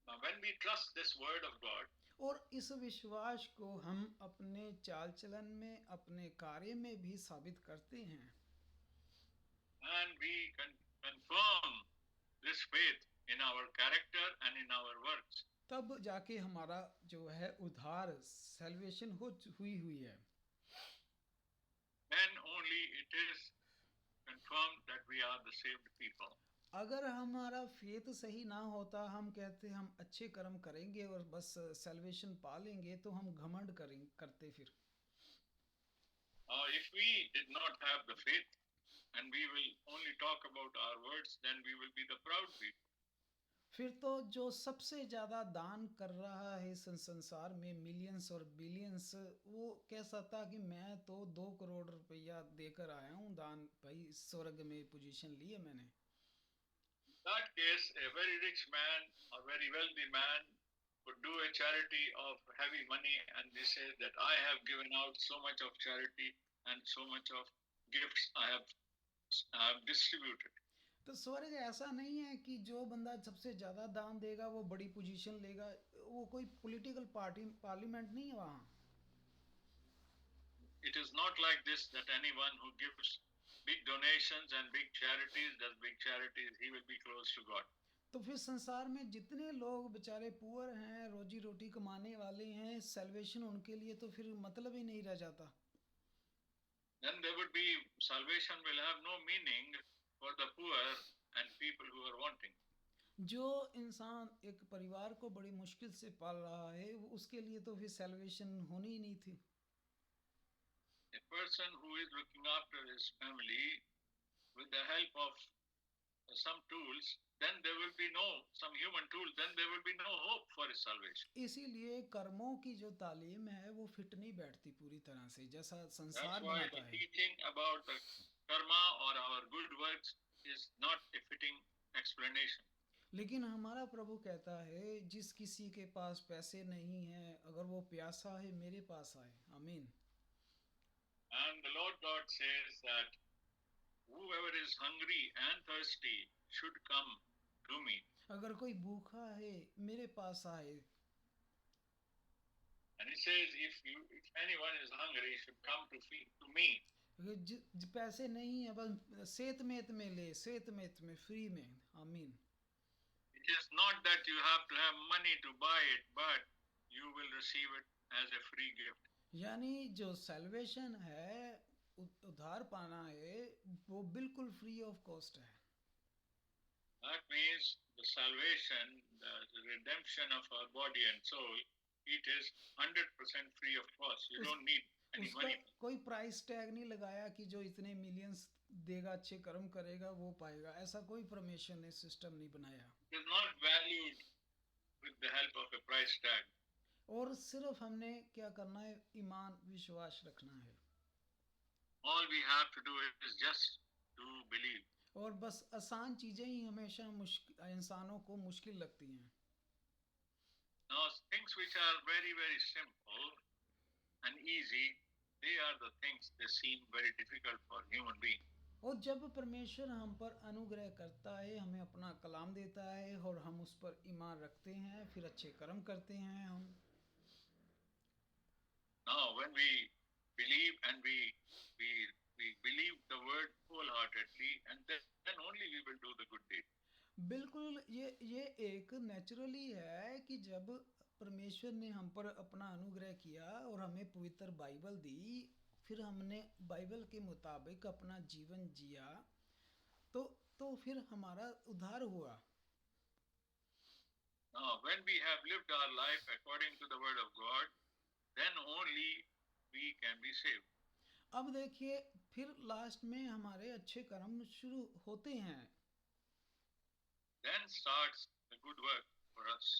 Now when we trust this word of God, और इस विश्वास को हम अपने चाल चलन में, अपने कार्य में भी साबित करते हैं, and we can confirm this faith in our character and in our works, तब जाके हमारा जो है उद्धार सैल्वेशन हुई है. then only it is confirmed that we are the saved people. अगर हमारा फेथ सही ना होता, हम कहते हम अच्छे कर्म करेंगे और बस सैल्वेशन पा लेंगे, तो हम घमंड करते फिर. If we did not have the faith and we will only talk about our words, then we will be the proud people. फिर तो जो सबसे ज़्यादा दान कर रहा है इस संसार में, मिलियंस और बिलियंस, वो कह सकता कि मैं तो 2 करोड़ रुपया देकर आया हूँ दान, भाई स्वर्ग में पोजीशन ली है मैंने. In that case, a very rich man or very wealthy man would do a charity of heavy money, and they say that I have given out so much of charity and so much of gifts I have distributed. तो स्वर्ग ऐसा नहीं है कि जो बंदा सबसे ज़्यादा दान देगा वो बड़ी पोजीशन लेगा। वो कोई पॉलिटिकल पार्टी पार्लियामेंट नहीं है वहाँ। It is not like this that anyone who gives big donations and big charities, does big charities, he will be close to God. तो फिर संसार में जितने लोग बेचारे पुअर हैं, रोजी रोटी कमाने वाले हैं, सैल्वेशन उनके लिए तो फिर मतलब ही नहीं रह जाता। Then there would be, salvation will have no meaning for the poor and people who are wanting. जो इंसान एक परिवार को बड़ी मुश्किल से पाल रहा है उसके लिए तो फिर सैल्वेशन होनी ही नहीं थी। A person who is looking after his family with the help of some tools, then there will be some human tools, then there will be no hope for his salvation. इसीलिए कर्मों की जो तालीम है वो फिट नहीं बैठती पूरी तरह से, जैसा That's संसार why बनाता the है। teaching about the karma or our good works is not a fitting explanation. लेकिन हमारा प्रभु कहता है जिस किसी के पास पैसे नहीं है, अगर वो प्यासा है मेरे पास आए। आमीन। And the Lord God says that whoever is hungry and thirsty should come to me. अगर कोई भूखा है मेरे पास आए। And he says if anyone is hungry, he should come to me. अगर पैसे नहीं है बस सेत में ले, सेत में फ्री में। आमीन। It is not that you have to have money to buy it, but you will receive it as a free gift. यानी जो सैल्वेशन है, उद्धार पाना है, वो बिल्कुल फ्री ऑफ कॉस्ट है। That means the salvation, the redemption of our body and soul, it is 100% free of cost. You don't need any उसका money. कोई प्राइस टैग नहीं लगाया कि जो इतने मिलियंस देगा, अच्छे कर्म करेगा वो पाएगा। ऐसा कोई परमेश्वर ने सिस्टम नहीं बनाया। It is not valued with the help of a price tag. और सिर्फ हमने क्या करना है, ईमान विश्वास रखना है। All we have to do is just to believe. और बस आसान चीजें ही हमेशा इंसानों को मुश्किल लगती हैं। Now things which are very, very simple and easy, they are the things that seem very difficult for human being. और जब परमेश्वर हम पर अनुग्रह करता है, हमें अपना कलाम देता है और हम उस पर ईमान रखते हैं, फिर अच्छे कर्म करते हैं हम। Now when we believe and we believe the word wholeheartedly, and then only we will do the good deed. बिल्कुल ये एक नेचुरली है कि जब परमेश्वर ने हम पर अपना अनुग्रह किया और हमें पवित्र बाइबल दी, फिर हमने बाइबल के मुताबिक अपना जीवन जिया, तो फिर हमारा उद्धार हुआ। Now when we have lived our life according to the word of God, then only we can be saved. अब देखिए फिर लास्ट में हमारे अच्छे कर्म शुरू होते हैं। Then starts the good work for us.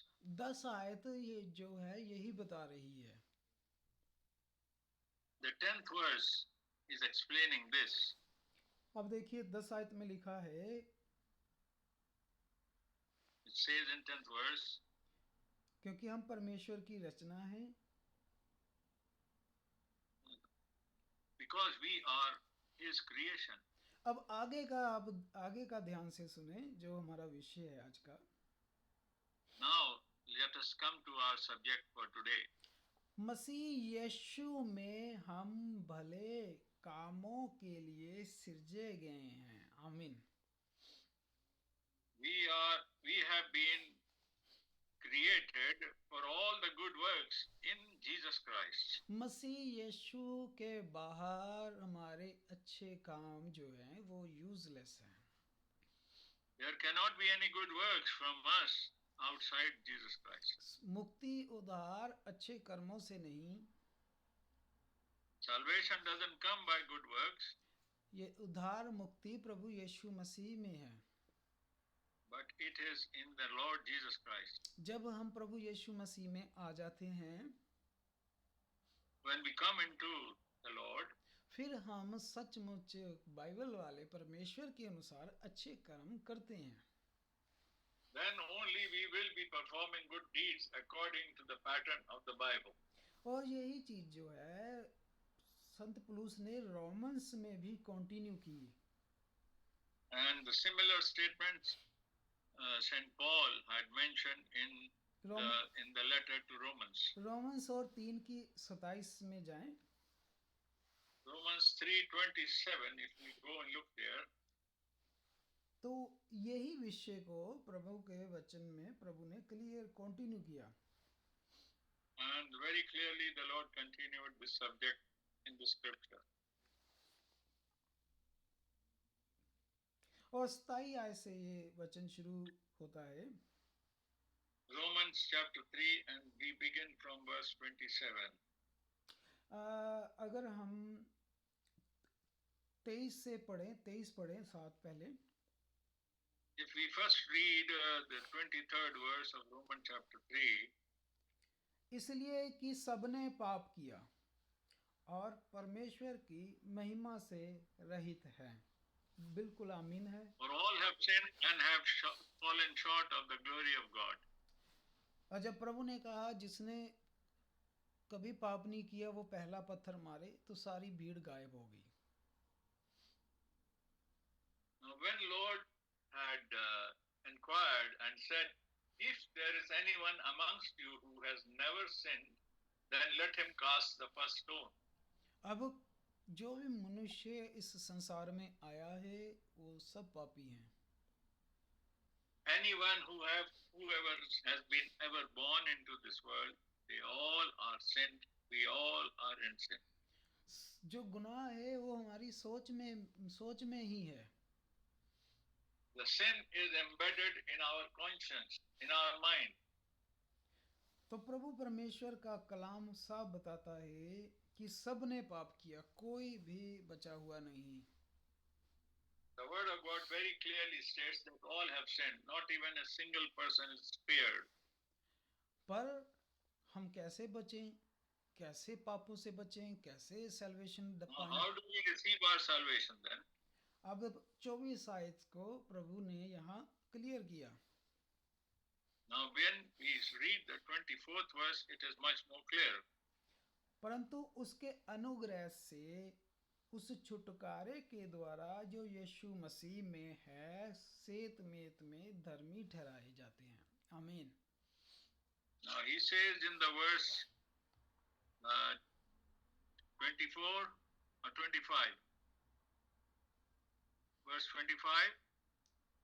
10 आयत ये जो है यही बता रही है। The 10th verse is explaining this. अब देखिए 10 आयत में लिखा है, It says in 10th verse, क्योंकि हम परमेश्वर की रचना है, because we are his creation. अब आगे का ध्यान से सुने जो हमारा विषय है आज का। Now let us come to our subject for today. मसीह यीशु में हम भले कामों के लिए सिरजे गए हैं। आमीन। We have been created for all the good works in Jesus Christ. मसीह यीशु के बाहर हमारे अच्छे काम जो हैं वो यूजलेस हैं। There cannot be any good works from us outside Jesus Christ. मुक्ति उद्धार अच्छे कर्मों से नहीं, Salvation doesn't come by good works, ये उद्धार मुक्ति प्रभु यीशु मसीह में है। but it is in the Lord Jesus Christ. जब हम प्रभु यीशु मसीह में आ जाते हैं, When we come into the Lord, फिर हम सचमुच बाइबल वाले परमेश्वर के अनुसार अच्छे कर्म करते हैं। then only we will be performing good deeds according to the pattern of the Bible. और यही चीज जो है संत पौलुस ने रोमन्स में भी कंटिन्यू की। And the similar statements St. Paul had mentioned in the letter to Romans. Romans और 3 की 27 में जाएं। Romans 3:27, if we go and look there, तो यही विषय को प्रभु के वचन में प्रभु ने क्लियर कंटिन्यू किया। and very clearly the Lord continued this subject in the scripture. और 27 आयत से ये वचन शुरू होता है। Romans chapter 3, and we begin from verse 27. अगर हम 23 से पढ़ें, 23 पढ़ें साथ पहले। If we first read the 23rd verse of Romans chapter 3, इसलिए कि सबने पाप किया और परमेश्वर की महिमा से रहित है। बिल्कुल आमीन है। for all have sinned and have fallen short of the glory of God. और जब प्रभु ने कहा जिसने कभी पाप नहीं किया वो पहला पत्थर मारे, तो सारी भीड़ गायब हो गई। Now when Lord had inquired and said, if there is anyone amongst you who has never sinned, then let him cast the first stone. अब जो भी मनुष्य इस संसार में आया है वो सब पापी हैं। Anyone whoever has been ever born into this world, they all are sinned. We all are in sin. जो गुनाह है वो हमारी सोच में ही है। The sin is embedded in our conscience, in our mind. तो प्रभु परमेश्वर का कलाम साफ बताता है कि सब ने पाप किया, कोई भी बचा हुआ नहीं। The word of God very clearly states that all have sinned, not even a single person is spared. पर हम कैसे बचें, कैसे पापों से बचें, कैसे salvation Now, how do we receive our salvation then? अब 24 आयत को प्रभु ने यहाँ क्लियर किया। Now when we read the 24th verse, it is much more clear. परंतु उसके अनुग्रह से उस छुटकारे के द्वारा जो यीशु मसीह में है, सेत में धर्मी ठहराए जाते हैं। आमीन। Now he says in the verse 24 or 25. Verse 25.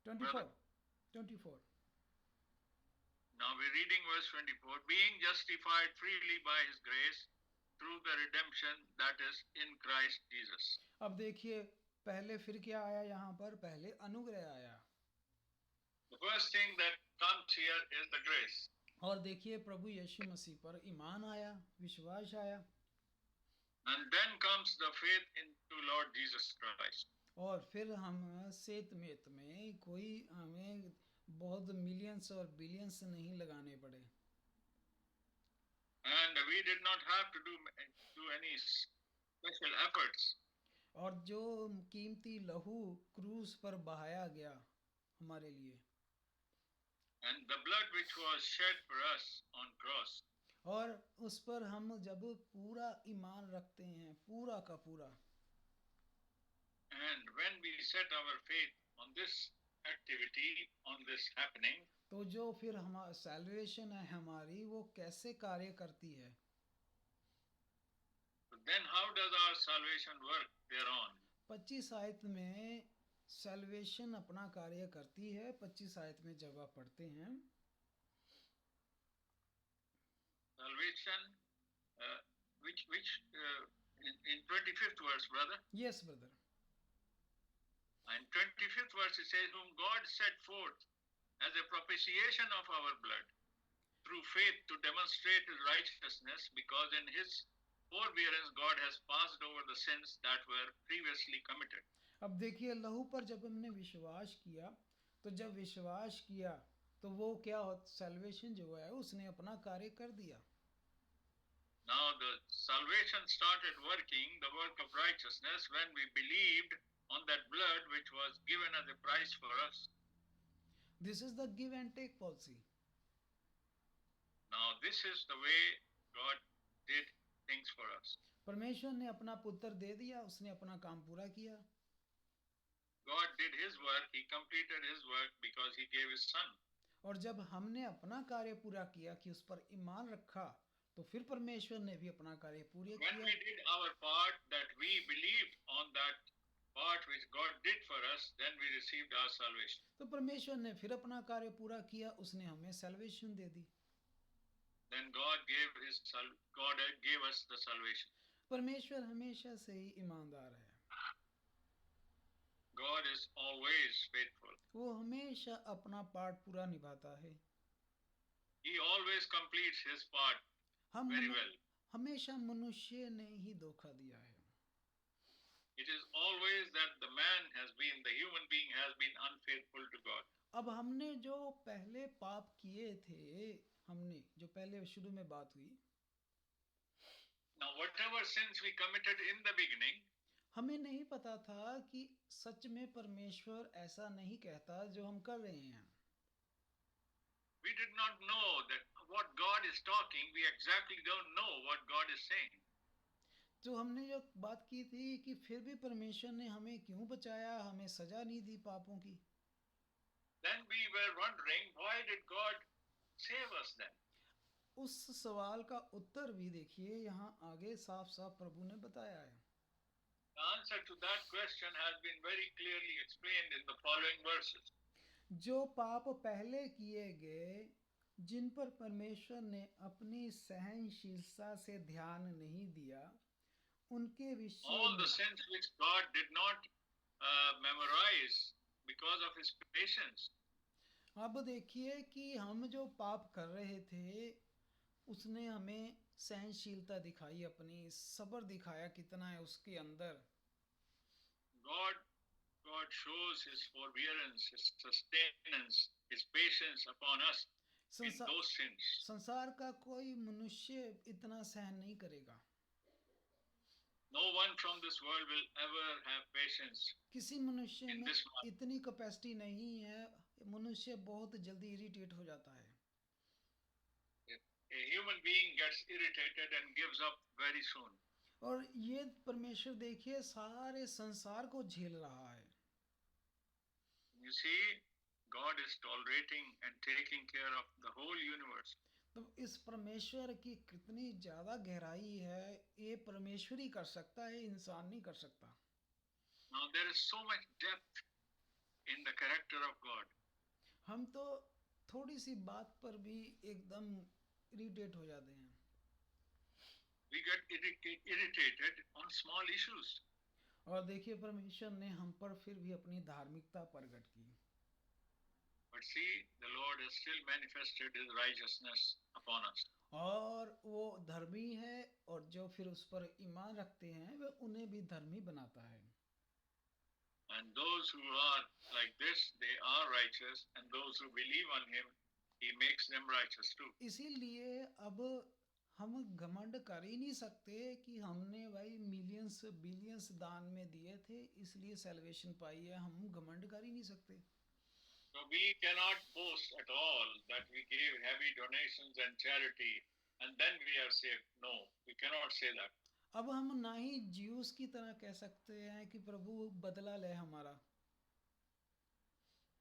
24. Now we're reading verse 24. Being justified freely by his grace through the redemption that is in Christ Jesus. अब देखिए पहले फिर क्या आया यहाँ पर, पहले अनुग्रह आया। The first thing that comes here is the grace. और देखिए प्रभु यीशु मसीह पर ईमान आया, विश्वास आया। And then comes the faith into Lord Jesus Christ. और फिर हम सेत में कोई हमें बहुत मिलियंस और बिलियंस नहीं लगाने पड़े। And we did not have to do any special efforts. और जो कीमती लहू क्रूस पर बहाया गया हमारे लिए, And the blood which was shed for us on cross. और उस पर हम जब पूरा ईमान रखते हैं, पूरा का पूरा, And when we set our faith on this activity, on this happening, तो जो फिर हमारा सैल्वेशन है हमारी, वो कैसे कार्य करती है। then how does our salvation work thereon? 25 आयत में सैल्वेशन अपना कार्य करती है। 25 आयत में जब आप पढ़ते हैं, Salvation, which in 25th verse, brother. Yes brother. In 25th verse it says, whom God set forth as a propitiation of our blood through faith to demonstrate his righteousness, because in his forbearance God has passed over the sins that were previously committed. अब देखिए लहू पर जब हमने विश्वास किया, तो जब विश्वास किया तो वो क्या हो, सैल्वेशन जो है उसने अपना कार्य कर दिया। Now the salvation started working, the work of righteousness, when we believed on that blood which was given as a price for us. This is the give and take policy. Now, this is the way God did things for us. परमेश्वर ने अपना पुत्र दे दिया, उसने अपना काम पूरा किया. God did his work, he completed his work because he gave his son. और जब हमने अपना कार्य पूरा किया कि उस पर ईमान रखा, तो फिर परमेश्वर ने भी अपना कार्य पूरा When we किया. did our part, that we believed on that part which God did for us, then we received our salvation. तो परमेश्वर ने फिर अपना कार्य पूरा किया, उसने हमें salvation they the. Then God gave us the salvation. परमेश्वर हमेशा से ही ईमानदार है. God is always faithful. वो हमेशा अपना पार्ट पूरा निभाता है. He always completes his part हम very well. हमेशा मनुष्य ने ही धोखा दिया है. It is always that the human being has been unfaithful to God. अब हमने जो पहले पाप किए थे, हमने जो पहले शुरू में बात हुई, Now, whatever sins we committed in the beginning, हमें नहीं पता था कि सच में परमेश्वर ऐसा नहीं कहता जो हम कर रहे हैं. we did not know that what God is talking, we exactly don't know what God is saying. तो हमने जो बात की थी कि फिर भी परमेश्वर ने हमें क्यों बचाया, हमें सजा नहीं दी पापों की. Then we were wondering, why did God save us then? उस सवाल का उत्तर भी देखिए यहाँ आगे साफ साफ प्रभु ने बताया है. The answer to that question has been very clearly explained in the following verses. जो पाप पहले किए गए, जिन पर परमेश्वर ने अपनी सहनशीलता से ध्यान नहीं दिया, उनके विषय All the में sins which God did not memorize because of his patience, अब देखिए कि हम जो पाप कर रहे थे, उसने हमें सहनशीलता दिखाई, अपनी सब्र दिखाया कितना है उसके अंदर. God shows his forbearance, his sustenance, his patience upon us in संसार those sins. संसार का कोई मनुष्य इतना सहन नहीं करेगा. No one from this world will ever have patience. किसी मनुष्य In में this world. इतनी कैपेसिटी नहीं है. मनुष्य बहुत जल्दी इरिटेट हो जाता है. A human being gets irritated and gives up very soon. और ये परमेश्वर देखिए सारे संसार को झेल रहा है. You see, God is tolerating and taking care of the whole universe. तो इस परमेश्वर की कितनी ज्यादा गहराई है, ये परमेश्वर ही कर सकता है, इंसान नहीं कर सकता. Now there is so much depth in the character of God. हम तो थोड़ी सी बात पर भी एकदम इरिटेट हो जाते हैं. We get irritated on small issues. और देखिए परमेश्वर ने हम पर फिर भी अपनी धार्मिकता प्रकट की. But see, the Lord has still manifested his righteousness upon us. और वो धर्मी है, और जो फिर उस पर ईमान रखते हैं वे उन्हें भी धर्मी बनाता है. And those who are like this, they are righteous, and those who believe on him, he makes them righteous too. इसीलिए अब हम घमंड कर ही नहीं सकते कि हमने भाई मिलियंस बिलियंस दान में दिए थे इसलिए सैल्वेशन पाई है. हम घमंड कर ही नहीं सकते. So we cannot boast at all that we gave heavy donations and charity and then we are saved. No, we cannot say that. अब हम ना ही ज्यूस की तरह कह सकते हैं कि प्रभु बदला ले हमारा.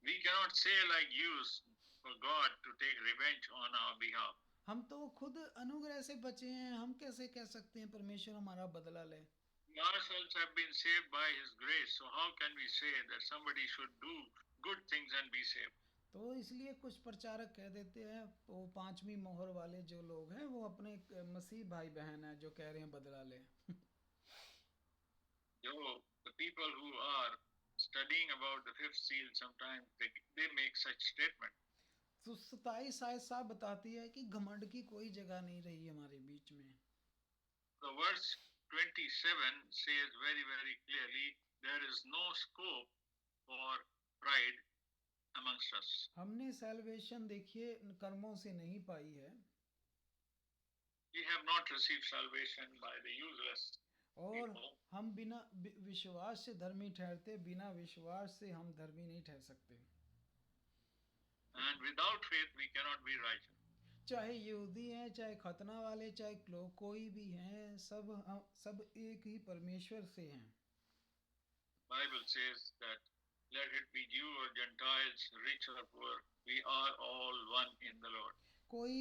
We cannot say like Jews for God to take revenge on our behalf. हम तो खुद अनुग्रह से बचे हैं, हम कैसे कह सकते हैं परमेश्वर हमारा बदला ले. We ourselves have been saved by his grace, so how can we say that somebody should do good things and be saved? तो इसलिए कुछ प्रचारक कह देते हैं, वो पांचवी मोहर वाले जो लोग हैं वो अपने मसीह भाई बहन हैं जो कह रहे हैं बदला ले. The people who are studying about the fifth seal, sometimes they make such statement. तो 27 आयत साहब बताती है कि घमंड की कोई जगह नहीं रही हमारे बीच में. The verse 27 says very, very clearly, there is no scope for pride amongst us. हमने सैल्वेशन देखिए कर्मों से नहीं पाई है, We have not received salvation by the useless और people. हम बिना विश्वास से धर्मी ठहरते, बिना विश्वास से हम धर्मी नहीं ठहर सकते. And without faith, we cannot be righteous. चाहे यहूदी हैं, चाहे खतना वाले, चाहे लोग कोई भी हैं, सब एक ही परमेश्वर से हैं. Bible says that let it be Jew or Gentiles, rich or poor, we are all one in the Lord. कोई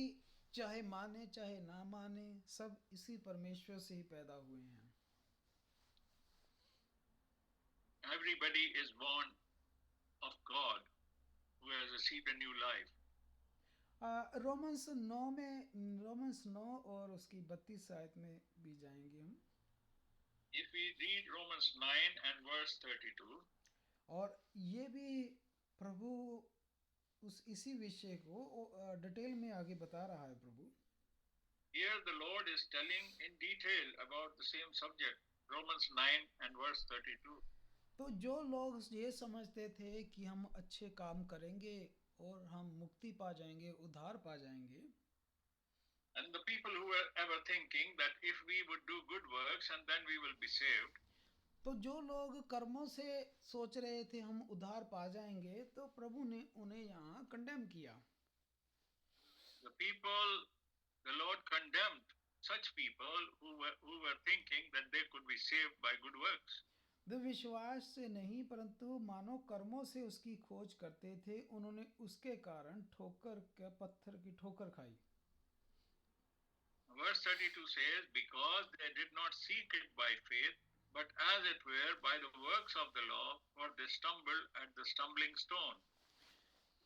चाहे माने चाहे ना माने, सब इसी परमेश्वर से ही पैदा हुए हैं. Everybody is born of God who has received a new life. Romans 9 और उसकी 32 आयत में भी जाएंगे हम. If we read Romans 9 and verse 32, और ये भी प्रभु इसी विषय को डिटेल में आगे बता रहा है प्रभु. here the Lord is telling in detail about the same subject, Romans 9 and verse 32. तो जो लोग ये समझते थे कि हम अच्छे काम करेंगे और हम मुक्ति पा जाएंगे, उद्धार पा जाएंगे, And the people who were ever thinking that if we would do good works and then we will be saved, तो जो लोग कर्मों से सोच रहे थे हम उद्धार पा जाएंगे, तो प्रभु ने उन्हें यहाँ कंडेम किया. the people, the Lord condemned such people who were thinking that they could be saved by good works. वे विश्वास से नहीं परंतु मानव कर्मों से उसकी खोज करते थे, उन्होंने उसके कारण पत्थर की ठोकर खाई. Verse 32 says, because they did not seek it by faith, but as it were by the works of the law, for they stumbled at the stumbling stone.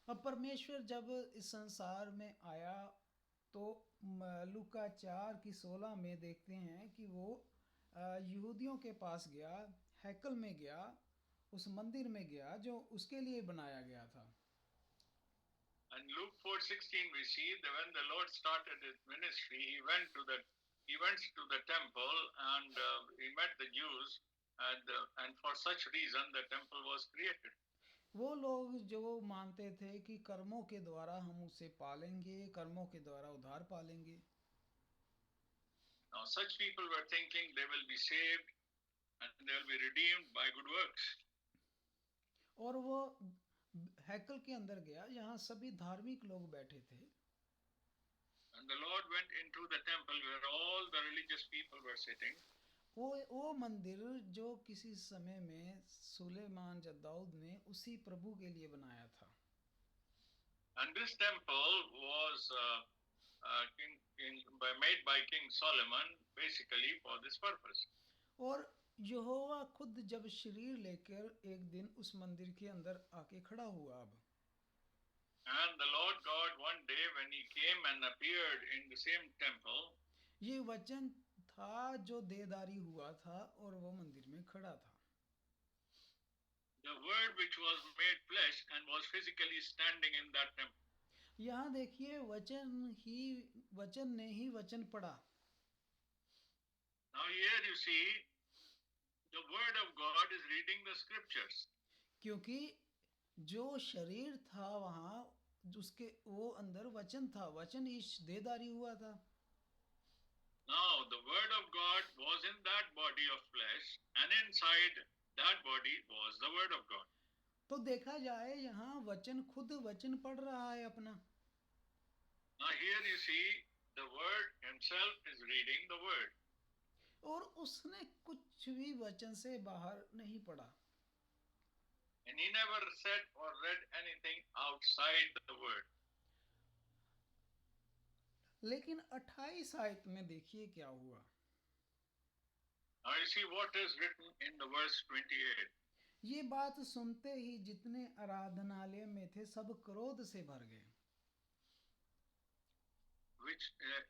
अब परमेश्वर जब इस संसार में आया तो लूका 4:16 में देखते हैं कि वो यहूदियों के पास गया, हैकल में गया, उस मंदिर में गया जो उसके लिए बनाया गया था. And Luke 4:16 we see that when the Lord started his ministry, he went to the temple and he met the Jews, and for such reason the temple was created. वो लोग जो मानते थे कि कर्मों के द्वारा हम उसे पालेंगे, कर्मों के द्वारा उद्धार पालेंगे. Now such people were thinking they will be saved and they will be redeemed by good works. और वो हैकल के अंदर गया, यहाँ सभी धार्मिक लोग बैठे थे. And the Lord went into the temple where all the religious people were sitting. वो मंदिर जो किसी समय में सुलेमान या दाऊद ने उसी प्रभु के लिए बनाया था. And this temple was made by King Solomon basically for this purpose. और यहोवा खुद जब शरीर लेकर एक दिन उस मंदिर के अंदर आके खड़ा हुआ. अब And the Lord God one day when he came and appeared in the same temple, ये वचन था जो देहधारी हुआ था और वो मंदिर में खड़ा था. the word which was made flesh and was physically standing in that temple. यहाँ देखिए वचन ने ही वचन पढ़ा. Now here you see the word of God is reading the scriptures. क्योंकि जो शरीर था वहाँ उसके वो अंदर वचन था, वचन इस देहधारी हुआ था. Now the word of God was in that body of flesh, and inside that body was the word of God. तो देखा जाए यहाँ वचन खुद वचन पढ़ रहा है अपना. Now here you see the word himself is reading the word. और उसने कुछ भी वचन से बाहर नहीं पढ़ा. And he never said or read anything outside the word. लेकिन 28 आयत में देखिए क्या हुआ. Now you see what is written in the verse 28. ये बात सुनते ही जितने आराधनालय में थे सब क्रोध से भर गए. Which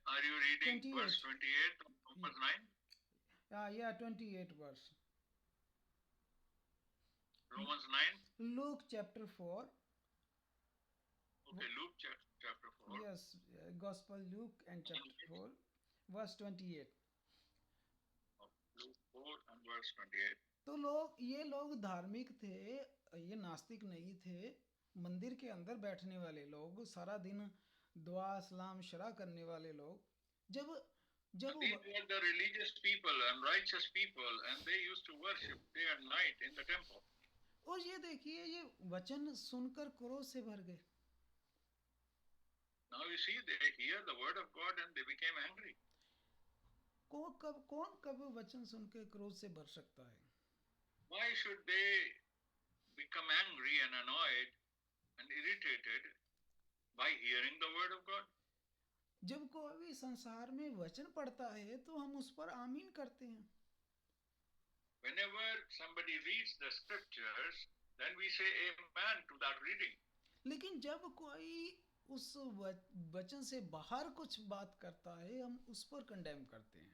are you reading? 28. Verse 28 of Romans 9? Yeah, 28 verse. Romans 9? Luke chapter 4. Okay, Luke chapter 4. Yes, Gospel Luke and chapter 4, verse 28. Luke 4 and verse 28. तो ये लोग धार्मिक थे, ये नास्तिक नहीं थे. मंदिर के अंदर बैठने वाले लोग, सारा दिन दुआ सलाम शरा करने वाले लोग. जब These were the religious people and righteous people, and they used to worship day and night in the temple. और ये देखिए ये वचन सुनकर क्रोध से भर गए. Now you see, they hear the word of God and they became angry. कौन कब वचन सुन के क्रोध से भर सकता है? Why should they become angry and annoyed and irritated by hearing the word of God? जब कोई संसार में वचन पढ़ता है तो हम उस पर आमीन करते हैं. Whenever somebody reads the scriptures, then we say amen to that reading. लेकिन जब कोई उस वचन से बाहर कुछ बात करता है हम उस पर कंडेम करते हैं.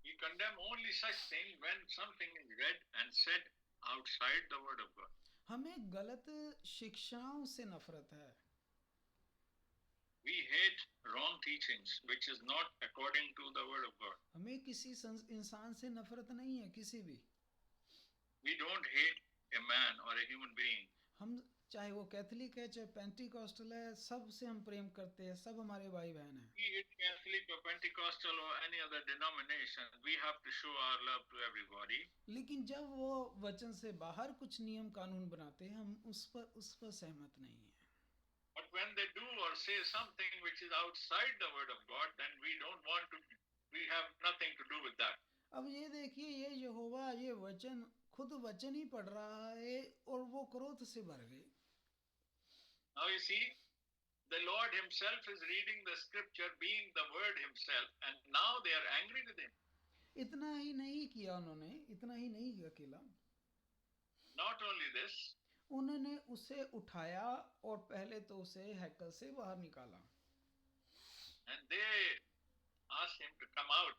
We condemn only such things when something is read and said outside the word of God. हमें गलत शिक्षाओं से नफरत है. We hate wrong teachings which is not according to the word of God. हमें किसी इंसान से नफरत नहीं है, किसी भी. We don't hate a man or a human being. हम चाहे वो कैथोलिक है चाहे पेंटिकॉस्टल है, सबसे हम प्रेम करते हैं, सब हमारे भाई बहन हैं. Be it Catholic or Pentecostal or any other denomination, we have to show our love to everybody. लेकिन जब वो वचन से बाहर कुछ नियम कानून बनाते हैं हम उस पर सहमत नहीं हैं. But when they do or say something which is outside the word of God, then we don't want to, we have nothing to do with that. अब ये देखिए, ये यहोवा ये वचन खुद वचन ही पढ़ रहा है और वो क्रोध से भर गए. Now you see, the Lord himself is reading the scripture being the word himself, and now they are angry with him. इतना ही नहीं किया उन्होंने, इतना ही नहीं किया अकेला. Not only this, उन्होंने उसे उठाया और पहले तो उसे हैकल से बाहर निकाला. and they asked him to come out.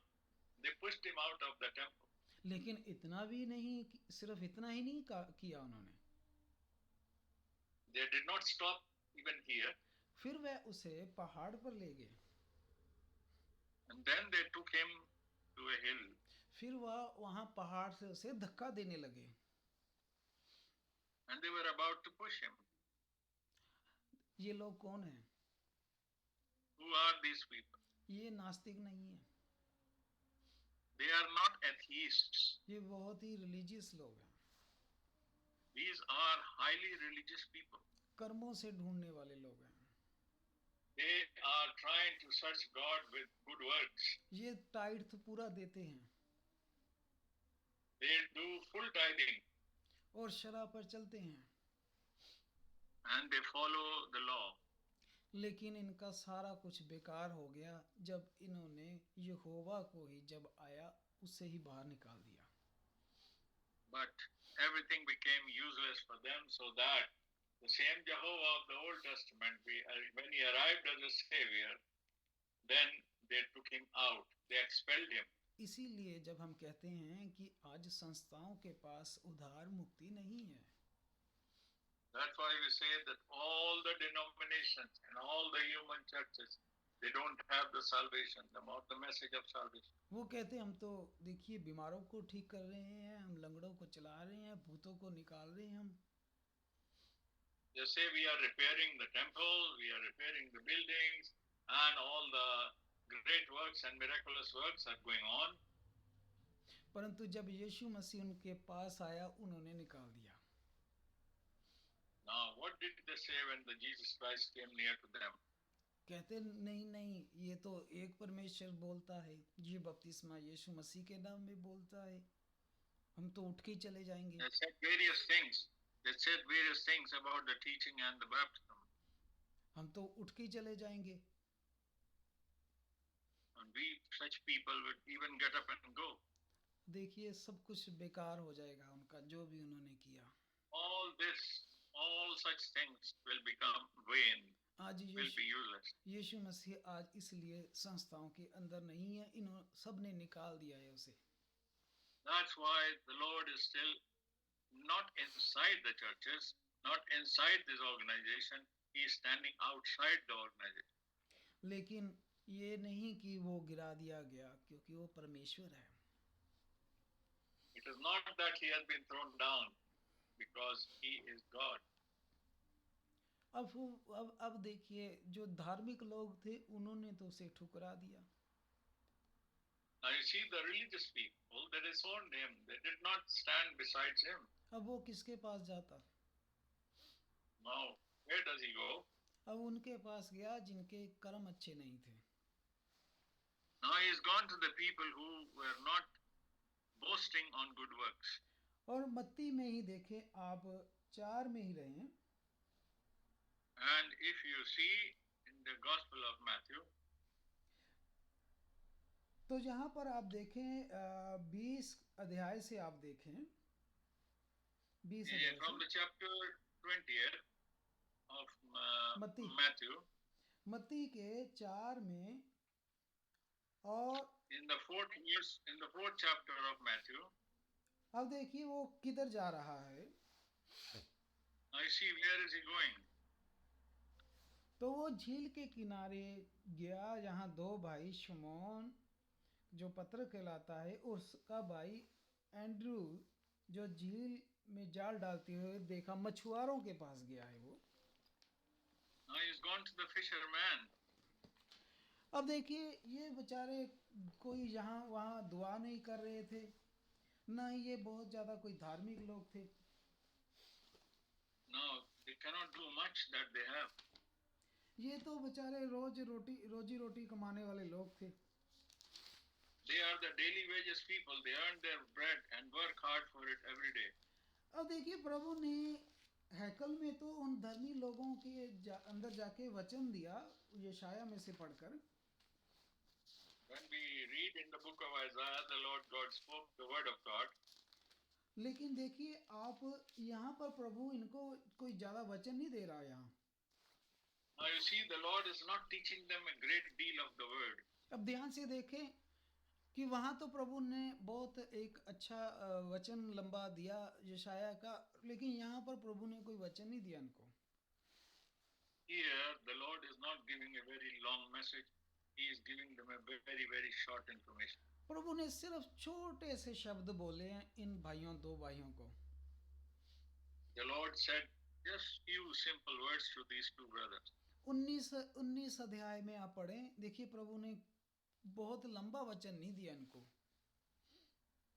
They pushed him out of the temple. लेकिन इतना भी नहीं, सिर्फ इतना ही नहीं किया उन्होंने. They did not stop even here. फिर वह उसे पहाड़ पर ले गए. And then they took him to a hill. फिर वह वहां पहाड़ से उसे धक्का देने लगे. And they were about to push him. ये लोग कौन हैं? Who are these people? ये नास्तिक नहीं है. They are not atheists. ये बहुत ही रिलीजियस लोग हैं. These are highly religious people. कर्मों से ढूंढने वाले लोग हैं. They are trying to search God with good works. ये टाइट पूरा देते हैं They do full tithing और शराब पर चलते हैं. and they follow the law. लेकिन इनका सारा कुछ बेकार हो गया जब इन्होंने यहोवा को ही जब आया उससे ही बाहर निकाल दिया. But everything became useless for them, so that the same Jehovah of the Old Testament, when he arrived as a savior, then they took him out. They expelled him. इसीलिए जब हम कहते हैं कि आज संस्थाओं के पास उधार मुक्ति नहीं है, That's why we say that all the denominations and all the human churches, they don't have the salvation, the message of salvation. वो कहते हैं हम तो देखिए बीमारों को ठीक कर रहे हैं, हम लंगड़ों को चला रहे हैं, भूतों को निकाल रहे हैं हम. They say we are repairing the temple, we are repairing the buildings, and all the great works and miraculous works are going on. परंतु जब यीशु मसीह उनके पास आया उन्होंने निकाल दिया. Now, what did they say when the Jesus Christ came near to them? कहते नहीं ये तो एक परमेश्वर बोलता है, ये बपतिस्मा यीशु मसीह के नाम में बोलता है, हम तो उठ के ही चले जाएंगे. They said various things. They said various things about the teaching and the baptism. हम तो उठ के ही चले जाएंगे. And we, such people, would even get up and go. देखिए सब कुछ बेकार हो जाएगा उनका जो भी उन्होंने किया. All this, all such things will become vain, आज will be useless. यीशु मसीह आज इसलिए संस्थाओं के अंदर नहीं है, इन्होंने सब ने निकाल दिया है उसे. That's why the Lord is still not inside the churches, not inside this organization. He is standing outside the organization. लेकिन ये नहीं कि वो गिरा दिया गया क्योंकि वो परमेश्वर है. It is not that he has been thrown down, because he is God. अब देखिए जो धार्मिक लोग थे उन्होंने तो उसे ठुकरा दिया. Now you see the religious people, they disowned him. They did not stand beside him. अब वो किसके पास जाता? Now, where does he go? अब उनके पास गया जिनके कर्म अच्छे नहीं थे. Now he has gone to the people who were not boasting on good works. और मत्ती में ही देखें आप 4 में ही रहे हैं. And if you see in the Gospel of Matthew, तो यहाँ पर आप देखें 20 अध्याय से आप देखें 20 अध्याय from से the chapter 20th of Matthew. Matthew, मत्ती के 4 में और in the fourth verse, in the fourth chapter of Matthew, अब देखिए वो किधर जा रहा है. I see where is he going. तो वो झील के किनारे गया जहाँ 2 भाई शमौन जो पत्र कहलाता है उसका भाई एंड्रू जो झील में जाल डालते हुए देखा. मछुआरों के पास गया है वो. Now he has gone to the fisherman. अब देखिए ये बेचारे कोई यहाँ वहाँ दुआ नहीं कर रहे थे, ना ही ये बहुत ज़्यादा कोई धार्मिक लोग थे. Now they cannot do much that they have. ये तो बेचारे रोजी रोटी कमाने वाले लोग थे. They are the daily wages people. They earn their bread and work hard for it every day. अब देखिए प्रभु ने हैकल में तो उन धर्मी लोगों के अंदर जाके वचन दिया यशाया में से पढ़कर. When we read in the book of Isaiah, the Lord God spoke the word of God. लेकिन देखिए आप यहाँ पर प्रभु इनको कोई ज़्यादा वचन नहीं दे रहा यहाँ. Now you see, the Lord is not teaching them a great deal of the word. अब ध्यान से देखें कि वहाँ तो प्रभु ने बहुत एक अच्छा वचन लंबा दिया यशाया का, लेकिन यहाँ पर प्रभु ने कोई वचन नहीं दिया इनको. Here, the Lord is not giving a very long message. He is giving them a very, very short information. प्रभु ने सिर्फ छोटे से शब्द बोले हैं इन दो भाइयों को. The Lord said just few simple words to these two brothers. 19 अध्याय में आप पढ़ें, देखिए प्रभु ने बहुत लंबा वचन नहीं दिया इनको.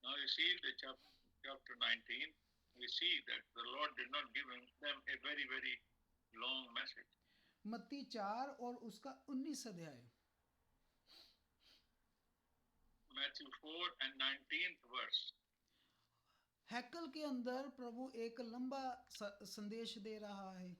Now you see the chapter 19, we see that the Lord did not give them a very, very long message. मत्ती 4 और उसका 19 अध्याय. Matthew 4 and 19th verse. हैकल के अंदर प्रभु एक लंबा संदेश दे रहा है.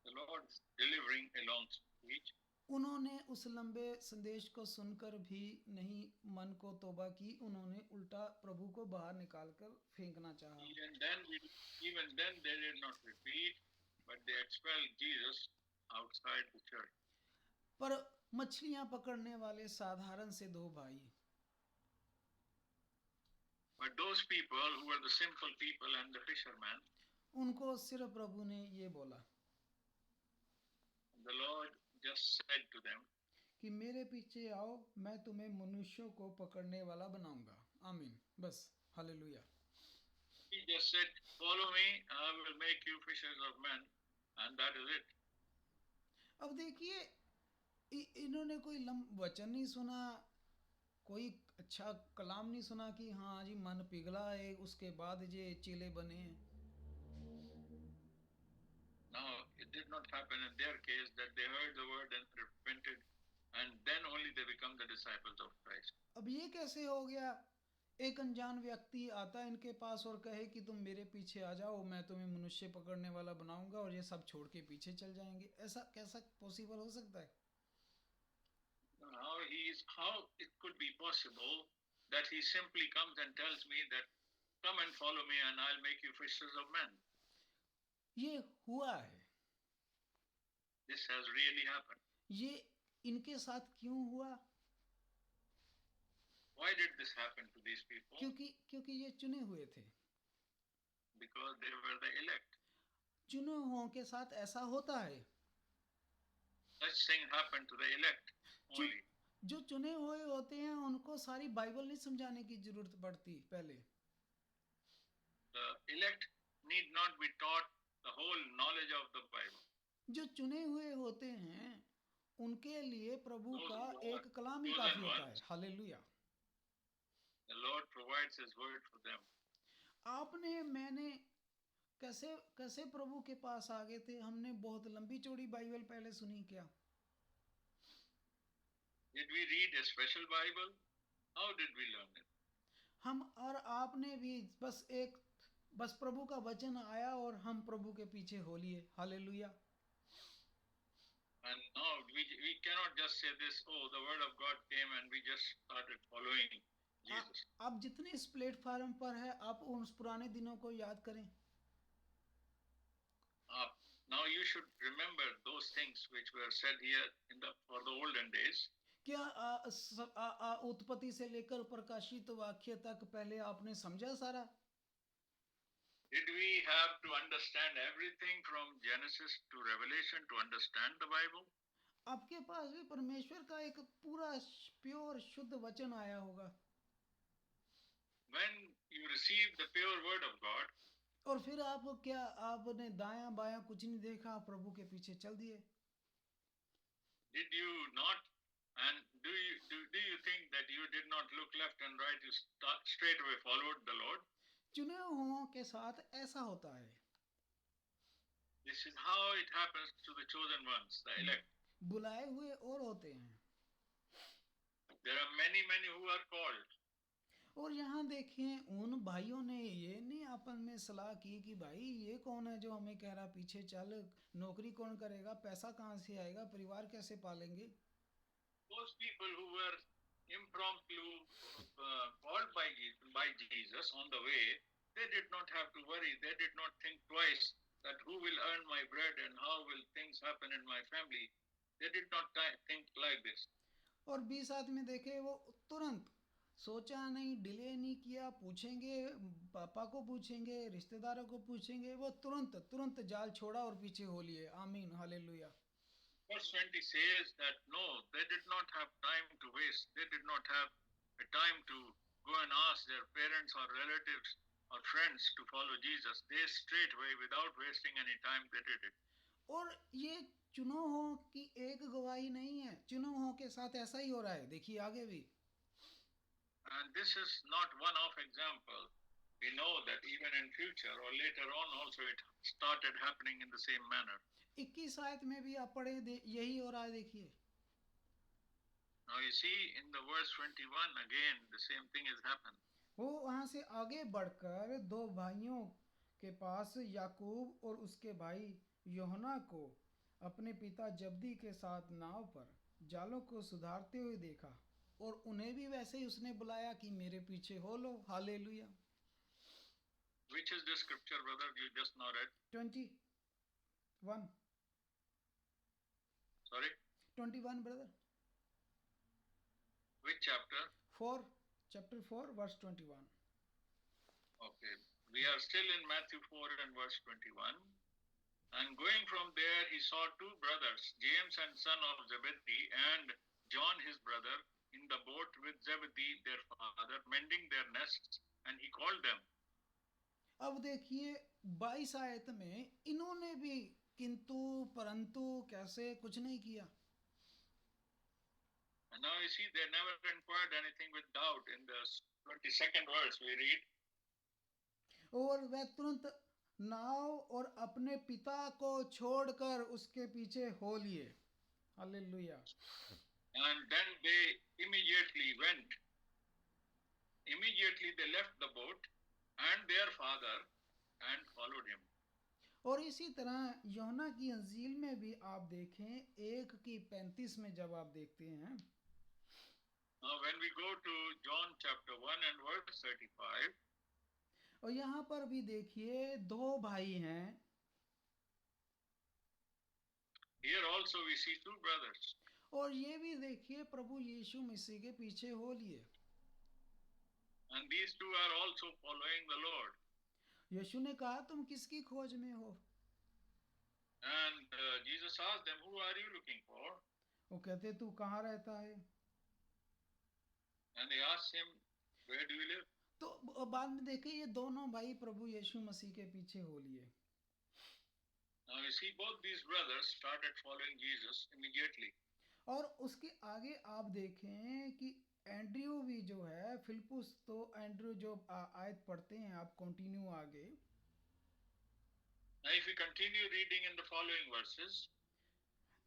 The Lord is delivering a long speech. उन्होंने उस लंबे संदेश को सुनकर भी नहीं मन को तौबा की, उन्होंने उल्टा प्रभु को बाहर निकालकर फेंकना चाहा. Even then they did not repeat, but they expelled Jesus outside the church. पर मछलियां पकड़ने वाले साधारण से 2 भाई, But those people who were the simple people and the fishermen, उनको सिर्फ प्रभु ने ये बोला the Lord just said to them, कि मेरे पीछे आओ, मैं तुम्हें मनुष्यों को पकड़ने वाला बनाऊंगा. आमीन. बस hallelujah. He just said, follow me, I will make you fishers of men, and that is it. अब देखिए इन्होंने कोई वचन नहीं सुना, कोई अच्छा कलाम नहीं सुना कि हाँ जी मन पिघला है, उसके बाद ये चेले बने हैं. Now, it did not happen in their case that they heard the word and repented, and then only they become the disciples of Christ. अब ये कैसे हो गया? एक अनजान व्यक्ति आता है इनके पास और कहे कि तुम मेरे पीछे आ जाओ, मैं तुम्हें मनुष्य पकड़ने वाला बनाऊंगा, और ये सब छोड़ के पीछे चल जाएंगे. ऐसा कैसा पॉसिबल हो सकता है? How it could be possible that he simply comes and tells me that come and follow me and I'll make you fishers of men. ये हुआ है. This has really happened. ये इनके साथ क्यों हुआ? Why did this happen to these people? क्योंकि ये चुने हुए थे. Because they were the elect. चुने हुओं के साथ ऐसा होता है. Such thing happened to the elect only. जो चुने हुए होते हैं उनको सारी बाइबल नहीं समझाने की जरूरत पड़ती पहले. The elect need not be taught the whole knowledge of the Bible. जो चुने हुए होते हैं उनके लिए प्रभु का एक कलाम ही काफी होता है. Hallelujah. The Lord provides His word for them. आपने मैंने कैसे कैसे प्रभु के पास आ गए थे? हमने बहुत लंबी चौड़ी बाइबल पहले सुनी क्या? Did we read a special Bible? How did we learn it? हम और आपने भी बस प्रभु का वचन आया और हम प्रभु के पीछे हो लिए। Hallelujah. And now we cannot just say this, oh, the word of God came and we just started following Jesus. आप जितने इस प्लेटफार्म पर है, आप उन पुराने दिनों को याद करें। Now you should remember those things which were said here for the olden days. क्या उत्पत्ति से लेकर प्रकाशित वाक्य तक पहले आपने समझा सारा? Did we have to understand everything from Genesis to Revelation to understand the Bible? आपके पास भी परमेश्वर का एक पूरा प्योर शुद्ध वचन आया होगा। When you receive the pure word of God, और फिर आपने दायां बायां कुछ नहीं देखा, प्रभु के पीछे चल दिए। did you not, and do you think that you did not look left and right, you straight away followed the Lord? चुने हुओं के साथ ऐसा होता है। This is how it happens to the chosen ones, the elect. बुलाए हुए और होते हैं। There are many who are called. और यहाँ देखें, उन भाइयों ने ये नहीं आपस में सलाह की कि भाई ये कौन है जो हमें कह रहा पीछे चल, नौकरी कौन करेगा, पैसा कहाँ से आएगा, परिवार कैसे पालेंगे। Those people who were impromptu called by Jesus on the way, they did not have to worry. They did not think twice that who will earn my bread and how will things happen in my family. They did not think like this. और 20 आदमी देखे, वो तुरंत सोचा नहीं, delay नहीं किया, पूछेंगे पापा को, पूछेंगे रिश्तेदारों को, पूछेंगे, वो तुरंत जाल छोड़ा और पीछे हो लिए। आमीन, hallelujah. Verse 20 says that no, they did not have time to waste. They did not have a time to go and ask their parents or relatives or friends to follow Jesus. They straight away, without wasting any time, they did it. और ये चुनावों की एक गवाही नहीं है, चुनावों के साथ ऐसा ही हो रहा है। देखिए आगे भी। And this is not one-off example. We know that even in future or later on also it started happening in the same manner. 21 आयत में भी आप पढ़े, यही हो रहा है। देखिए Now you see in the verse 21 again the same thing has happened. वो वहां से आगे बढ़कर दो भाइयों के पास याकूब और उसके भाई यूहन्ना को अपने पिता जब्दी के साथ नाव पर जालों को सुधारते हुए देखा, और उन्हें भी वैसे ही उसने बुलाया कि मेरे पीछे हो लो। Hallelujah. Which is the scripture, brother, you just now read? 21। Sorry? 21, brother. Which chapter? 4, chapter 4, verse 21. Okay. We are still in Matthew 4 and verse 21. And going from there, he saw two brothers, James and son of Zebedee, and John his brother, in the boat with Zebedee their father, mending their nests, and he called them. अब देखिए 22 आयत में इन्होंने भी किंतु परंतु कैसे कुछ नहीं किया। And now you see they never inquired anything with doubt. In the 22nd verse we read, और वह तुरंत नाव और अपने पिता को छोड़कर उसके पीछे हो लिए। Hallelujah. and then they immediately they left the boat and their father and followed him. और इसी तरह यूहन्ना की इंजील में भी आप देखें 1:35 में जब आप देखते हैं, Now when we go to John chapter 1 and verse 35, और यहाँ पर भी देखिए दो भाई हैं। here also we see two brothers. और ये भी देखिए प्रभु यीशु मसीह के पीछे हो लिए। And these two are also following the Lord. यीशु ने कहा तुम किसकी खोज में हो? And Jesus asked them, who are you looking for? वो कहते तू कहाँ रहता है? And they asked him, where do you live? तो बाद में देखे ये दोनों भाई प्रभु यीशु मसीह के पीछे हो लिए। Now you see both these brothers started following Jesus immediately. और उसके आगे आप देखें कि एंड्रयू भी जो है, फिलिपुस, तो एंड्रयू जो आयत पढ़ते हैं आप, कंटिन्यू आगे। Now, if we continue reading in the following verses,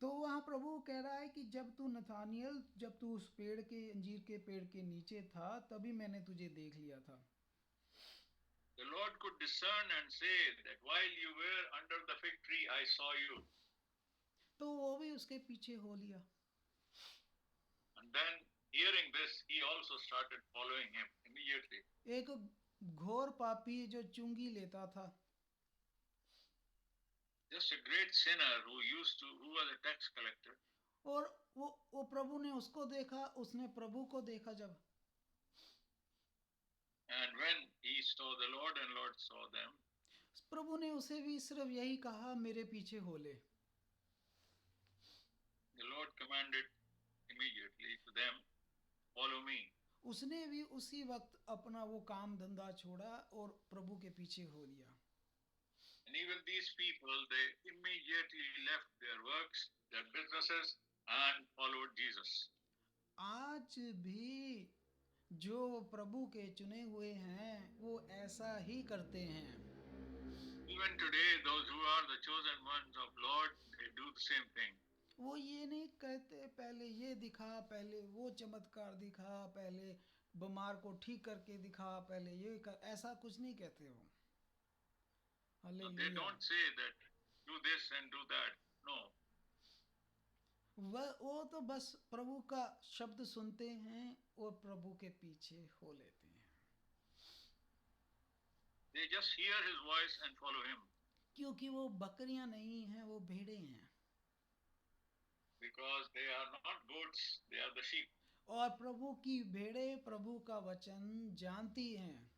तो वहाँ प्रभु कह रहा है कि जब तू नथानियल, जब तू उस पेड़ के, अंजीर के पेड़ के नीचे था, तभी मैंने तुझे देख लिया था. the Lord could discern and say that while you were under the fig tree, I saw you. तो वो भी उसके पीछे हो लिया. And then, hearing this, he also started following him immediately. एक घोर पापी जो चुंगी लेता था, Just a great sinner who was a tax collector. और वो प्रभु ने उसको देखा, उसने प्रभु को देखा जब, And when he saw the Lord and Lord saw them, प्रभु ने उसे भी सिर्फ यही कहा, मेरे पीछे हो ले. the Lord commanded immediately to them, follow me. उसने भी उसी वक्त अपना वो काम धंधा छोड़ा और प्रभु के पीछे हो लिया. And even these people, they immediately left their works, their businesses, and followed Jesus. आज भी जो प्रभु के चुने हुए हैं वो ऐसा ही करते हैं. Even today, those who are the chosen ones of Lord, they do the same thing. वो ये नहीं कहते पहले ये दिखा, पहले वो चमत्कार दिखा, पहले बीमार को ठीक करके दिखा, पहले ये कर, ऐसा कुछ नहीं कहते वो. So they hallelujah. don't say that do this and do that. No. वो तो बस प्रभु का शब्द सुनते हैं और प्रभु के पीछे हो लेते हैं, They just hear his voice and follow him क्योंकि वो बकरियां नहीं हैं, वो भेड़े हैं. because they are not goats, they are the sheep. और प्रभु की भेड़े प्रभु का वचन जानती हैं.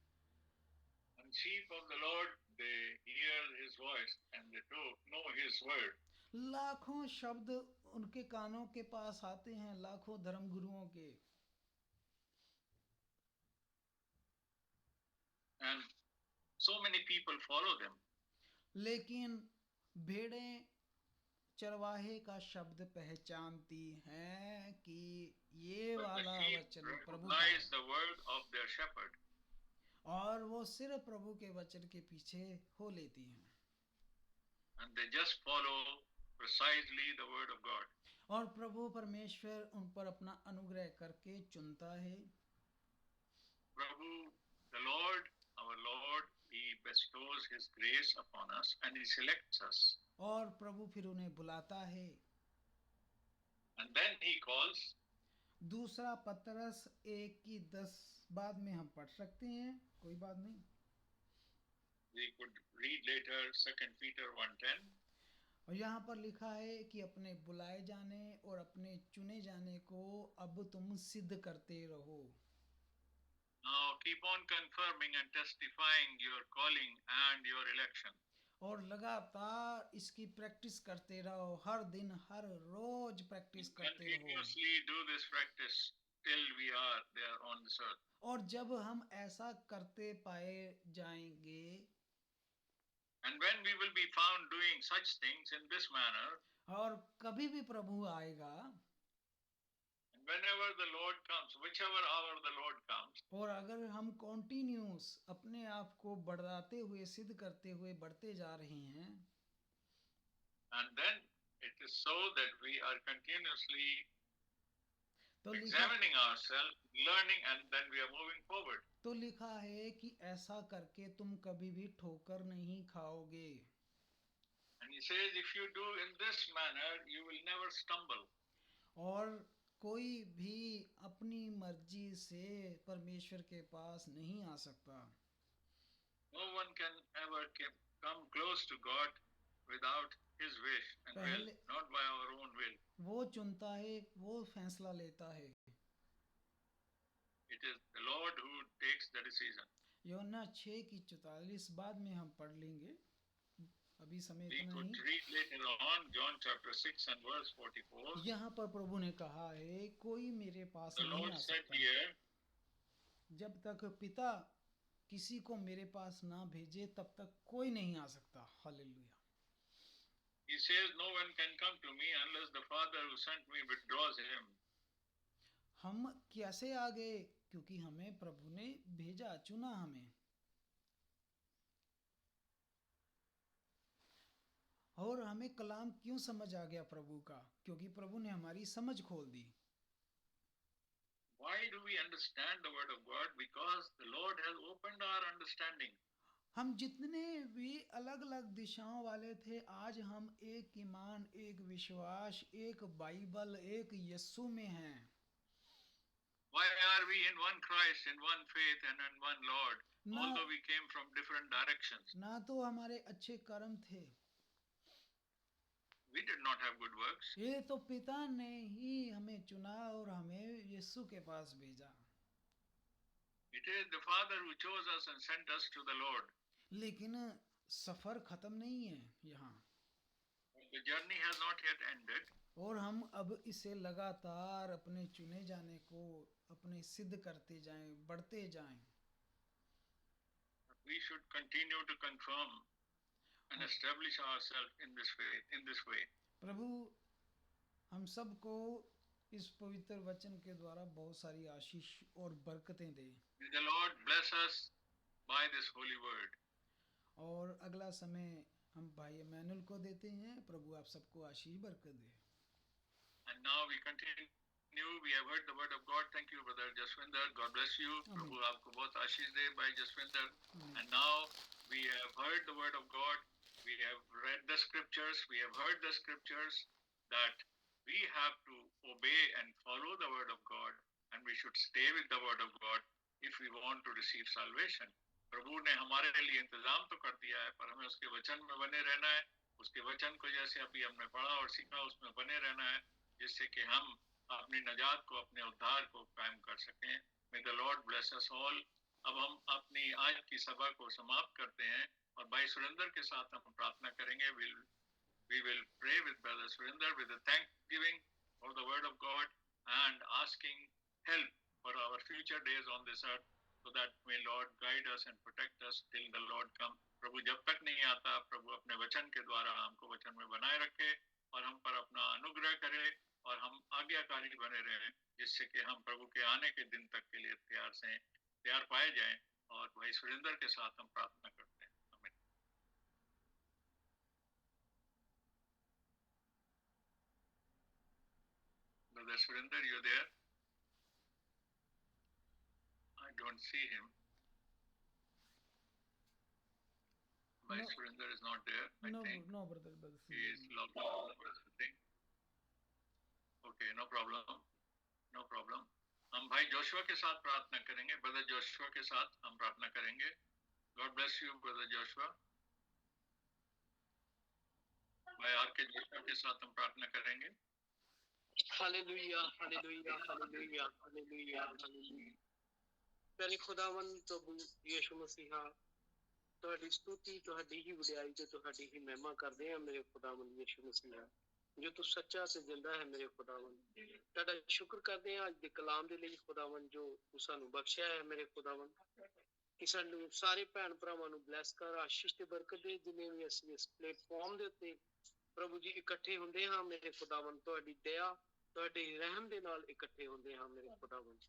And sheep of the Lord, they hear his voice and they know his word. लाखों शब्द उनके कानों के पास आते हैं, लाखों धर्म गुरुओं के, And so many people follow them. लेकिन भेड़ें चरवाहे का शब्द पहचानती हैं कि ये But the वाला sheep वचन प्रभु का recognize है, the word of their shepherd. और वो सिर्फ प्रभु के वचन के पीछे हो लेती हैं. And they just follow precisely the word of God. और प्रभु परमेश्वर उन पर अपना अनुग्रह करके चुनता है. Prabhu, the Lord, our Lord, he bestows his grace upon us and he selects us. और प्रभु फिर उन्हें बुलाता है. And then he calls. दूसरा पतरस 1:10 बाद में हम पढ़ सकते हैं, कोई बात नहीं. We could read later 2 Peter 1:10. और यहाँ पर लिखा है कि अपने बुलाए जाने और अपने चुने जाने को अब तुम सिद्ध करते रहो. Now keep on confirming and testifying your calling and your election. और लगातार इसकी प्रैक्टिस करते रहो, हर दिन हर रोज प्रैक्टिस करते रहो. Continuously do this practice till we are there on this earth. और जब हम ऐसा करते पाए जाएंगे, And when we will be found doing such things in this manner, और कभी भी प्रभु आएगा, and whenever the Lord comes, whichever hour the Lord comes, और अगर हम कॉन्टिन्यूस अपने आप को बढ़ाते हुए, सिद्ध करते हुए बढ़ते जा रहे हैं, and then it is so that we are continuously तो लिखा examining ourselves, learning, and then we are moving forward. तो लिखा है कि ऐसा करके तुम कभी भी ठोकर नहीं खाओगे. And he says, if you do in this manner, you will never stumble. और कोई भी अपनी मर्जी से परमेश्वर के पास नहीं आ सकता. No one can ever come close to God without his wish and will, पहले- not by our own will. वो चुनता है, वो फैसला लेता है. It is the Lord who takes the decision. यूहन्ना 6:44 बाद में हम पढ़ लेंगे, अभी समय We इतना could नहीं. read later on John chapter 6 and verse 44. यहाँ पर प्रभु ने कहा है, कोई मेरे पास The नहीं Lord आ said सकता here, जब तक पिता किसी को मेरे पास ना भेजे, तब तक कोई नहीं आ सकता. Hallelujah. he says, no one can come to me unless the Father who sent me withdraws him. हम कैसे आ गए? क्योंकि हमें प्रभु ने भेजा, चुना हमें. और हमें कलाम क्यों समझ आ गया प्रभु का? क्योंकि प्रभु ने हमारी समझ खोल दी। Why do we understand the word of God? Because the Lord has opened our understanding. हम जितने भी अलग अलग दिशाओं वाले थे, आज हम एक ईमान, एक विश्वास, एक बाइबल, एक यीशु में हैं। Why are we in one Christ, in one faith, and in one Lord, ना although we came from different directions? ना तो हमारे अच्छे कर्म थे, We did not have good works. ये तो पिता ने ही हमें चुना और हमें यीशु के पास भेजा। It is the Father who chose us and sent us to the Lord. लेकिन सफर खत्म नहीं है यहाँ, The journey has not yet ended. और हम अब इसे लगातार अपने चुने जाने को अपने सिद्ध करते जाएं, बढ़ते जाएं। We should continue to confirm and establish ourselves in this way. प्रभु हम सबको इस पवित्र वचन के द्वारा बहुत सारी आशीष और बरकतें दे। May the Lord bless us by this holy word. और अगला समय हम भाई एमैनुअल को देते हैं। प्रभु आप सबको आशीष बरकत दे। And now we continue. We have heard the word of God. Thank you, Brother Jaswinder. God bless you. Prabhu aapko bahut Ashish they, Bhai Jaswinder. And now we have heard the word of God. We have read the scriptures. We have heard the scriptures that we have to obey and follow the word of God, and we should stay with the word of God if we want to receive salvation. प्रभु ने हमारे लिए इंतजाम तो कर दिया है, पर हमें उसके वचन में बने रहना है। उसके वचन को जैसे अभी हमने पढ़ा और सीखा, उसमें बने रहना है, जिससे कि हम अपनी नजात को, अपने उद्धार को कायम कर सकें। May the Lord bless us all. अब हम अपनी आज की सभा को समाप्त करते हैं और भाई सुरेंद्र के साथ हम प्रार्थना करेंगे। We will pray with Brother Surinder with a thanksgiving for the word of God and asking help for our future days on this earth, so that may Lord guide us and protect us till the Lord come. प्रभु जब तक नहीं आता, प्रभु अपने वचन के द्वारा हमको वचन में बनाए रखे और हम पर अपना अनुग्रह करे और हम आज्ञाकारी बने रहें, जिससे कि हम प्रभु के आने के दिन तक के लिए तैयार पाए जाएं। और भाई सुरेंद्र के साथ हम प्रार्थना करते हैं। आमीन। Brother Surinder, you there? I don't see him. My Surinder is not there. I think no brother he is logged out or something. Okay, no problem. No problem. हम भाई जोशुआ के साथ प्रार्थना करेंगे। ब्रदर जोशुआ के साथ हम प्रार्थना करेंगे। God bless you, Brother Joshua. भाई आर के जोशुआ के साथ हम प्रार्थना करेंगे। Hallelujah, hallelujah, hallelujah, hallelujah, hallelujah. प्यारे खुदावन प्रभु यीशु मसीहा, ਤੁਹਾਡੀ ਸਤੁਤੀ, ਤੁਹਾਡੀ ਹੀ ਵਡਿਆਈ ਤੇ ਤੁਹਾਡੀ ਹੀ ਮਹਿਮਾ ਕਰਦੇ ਹਾਂ ਮੇਰੇ ਖੁਦਾਵੰਦ ਯਿਸੂ ਮਸੀਹਾ, ਜੋ ਤੂੰ ਸੱਚਾ ਤੇ ਜਿੰਦਾ ਹੈ ਮੇਰੇ ਖੁਦਾਵੰਦ। ਤੁਹਾਡਾ ਸ਼ੁਕਰ ਕਰਦੇ ਹਾਂ ਅੱਜ ਦੇ ਕਲਾਮ ਦੇ ਲਈ ਖੁਦਾਵੰਦ, ਜੋ ਤੂੰ ਸਾਨੂੰ ਬਖਸ਼ਿਆ ਹੈ ਮੇਰੇ ਖੁਦਾਵੰਦ। ਕਿ ਸਾਨੂੰ ਸਾਰੇ ਭੈਣ ਭਰਾਵਾਂ ਨੂੰ ਬਲੈਸ ਕਰ, ਆਸ਼ੀਸ਼ ਤੇ ਬਰਕਤ ਦੇ। ਜਿੰਨੇ ਵੀ ਅਸੀਂ ਇਸ ਪਲੇਟਫਾਰਮ ਦੇ ਉੱਤੇ ਪ੍ਰਭੂ ਜੀ ਇਕੱਠੇ ਹੁੰਦੇ ਹਾਂ ਮੇਰੇ ਖੁਦਾਵੰਦ, ਤੁਹਾਡੀ ਦਇਆ, ਤੁਹਾਡੇ ਰਹਿਮ ਦੇ ਨਾਲ ਇਕੱਠੇ ਹੁੰਦੇ ਹਾਂ ਮੇਰੇ ਖੁਦਾਵੰਦ।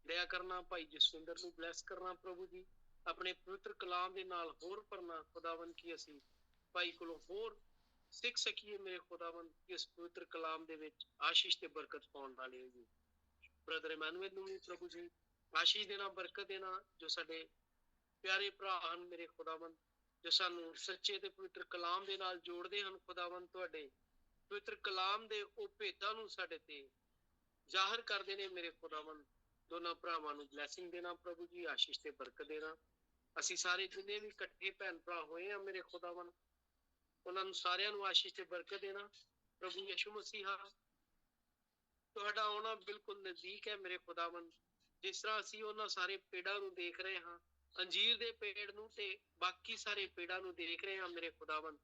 ਦਇਆ ਕਰਨਾ ਭਾਈ ਜਸਵਿੰਦਰ ਨੂੰ ਬਲੈਸ ਕਰਨਾ ਪ੍ਰਭੂ ਜੀ, ਆਪਣੇ ਪਵਿੱਤਰ ਕਲਾਮ ਦੇ ਨਾਲ ਹੋਰ ਭਰਨਾ ਖੁਦਾਵੰਦ, ਕਿ ਅਸੀਂ ਭਾਈ ਕੋਲੋਂ ਹੋਰ ਸਿੱਖ ਸਕੀਏ ਮੇਰੇ ਖੁਦਾਵੰਦ, ਕਿ ਇਸ ਪਵਿੱਤਰ ਕਲਾਮ ਦੇ ਵਿੱਚ ਆਸ਼ੀਸ਼ ਤੇ ਬਰਕਤ ਪਾਉਣ ਵਾਲੇ ਹੋ ਜੀ। ਬ੍ਰਦਰ ਐਮੈਨੂਅਲ ਨੂੰ ਵੀ ਪ੍ਰਭੂ ਜੀ ਆਸ਼ੀਸ਼ ਦੇਣਾ, ਬਰਕਤ ਦੇਣਾ, ਜੋ ਸਾਡੇ ਪਿਆਰੇ ਭਰਾ ਹਨ ਮੇਰੇ ਖੁਦਾਵੰਦ, ਜੋ ਸਾਨੂੰ ਸੱਚੇ ਤੇ ਪਵਿੱਤਰ ਕਲਾਮ ਦੇ ਨਾਲ ਜੋੜਦੇ ਹਨ ਖੁਦਾਵੰਦ। ਤੁਹਾਡੇ ਪਵਿੱਤਰ ਕਲਾਮ ਦੇ ਉਹ ਭੇਦਾਂ ਨੂੰ ਸਾਡੇ ਤੇ ਜ਼ਾਹਰ ਕਰਦੇ ਨੇ ਮੇਰੇ ਖੁਦਾਵੰਦ। ਦੋਨਾਂ ਭਰਾਵਾਂ ਨੂੰ ਬਲੈਸਿੰਗ ਦੇਣਾ ਪ੍ਰਭੂ ਜੀ, ਆਸ਼ੀਸ਼ ਤੇ ਬਰਕਤ ਦੇਣਾ। ਅਸੀਂ ਸਾਰੇ ਜਿੰਨੇ ਵੀ ਇਕੱਠੇ ਭੈਣ ਭਰਾ ਹੋਏ ਆ ਮੇਰੇ ਖੁਦਾਵੰਦ, ਉਹਨਾਂ ਨੂੰ ਸਾਰਿਆਂ ਨੂੰ ਆਸ਼ੀਸ਼ ਤੇ ਬਰਕਤ ਦੇਣਾ ਪ੍ਰਭੂ ਯਿਸੂ ਮਸੀਹਾ। ਤੁਹਾਡਾ ਆਉਣਾ ਬਿਲਕੁਲ ਨਜ਼ਦੀਕ ਹੈ ਮੇਰੇ ਖੁਦਾਵੰਦ। ਜਿਸ ਤਰ੍ਹਾਂ ਅਸੀਂ ਉਹਨਾਂ ਸਾਰੇ ਪੇੜਾਂ ਨੂੰ ਦੇਖ ਰਹੇ ਹਾਂ, ਅੰਜੀਰ ਦੇ ਪੇੜ ਨੂੰ ਤੇ ਬਾਕੀ ਸਾਰੇ ਪੇੜਾਂ ਨੂੰ ਦੇਖ ਰਹੇ ਹਾਂ ਮੇਰੇ ਖੁਦਾਵੰਦ,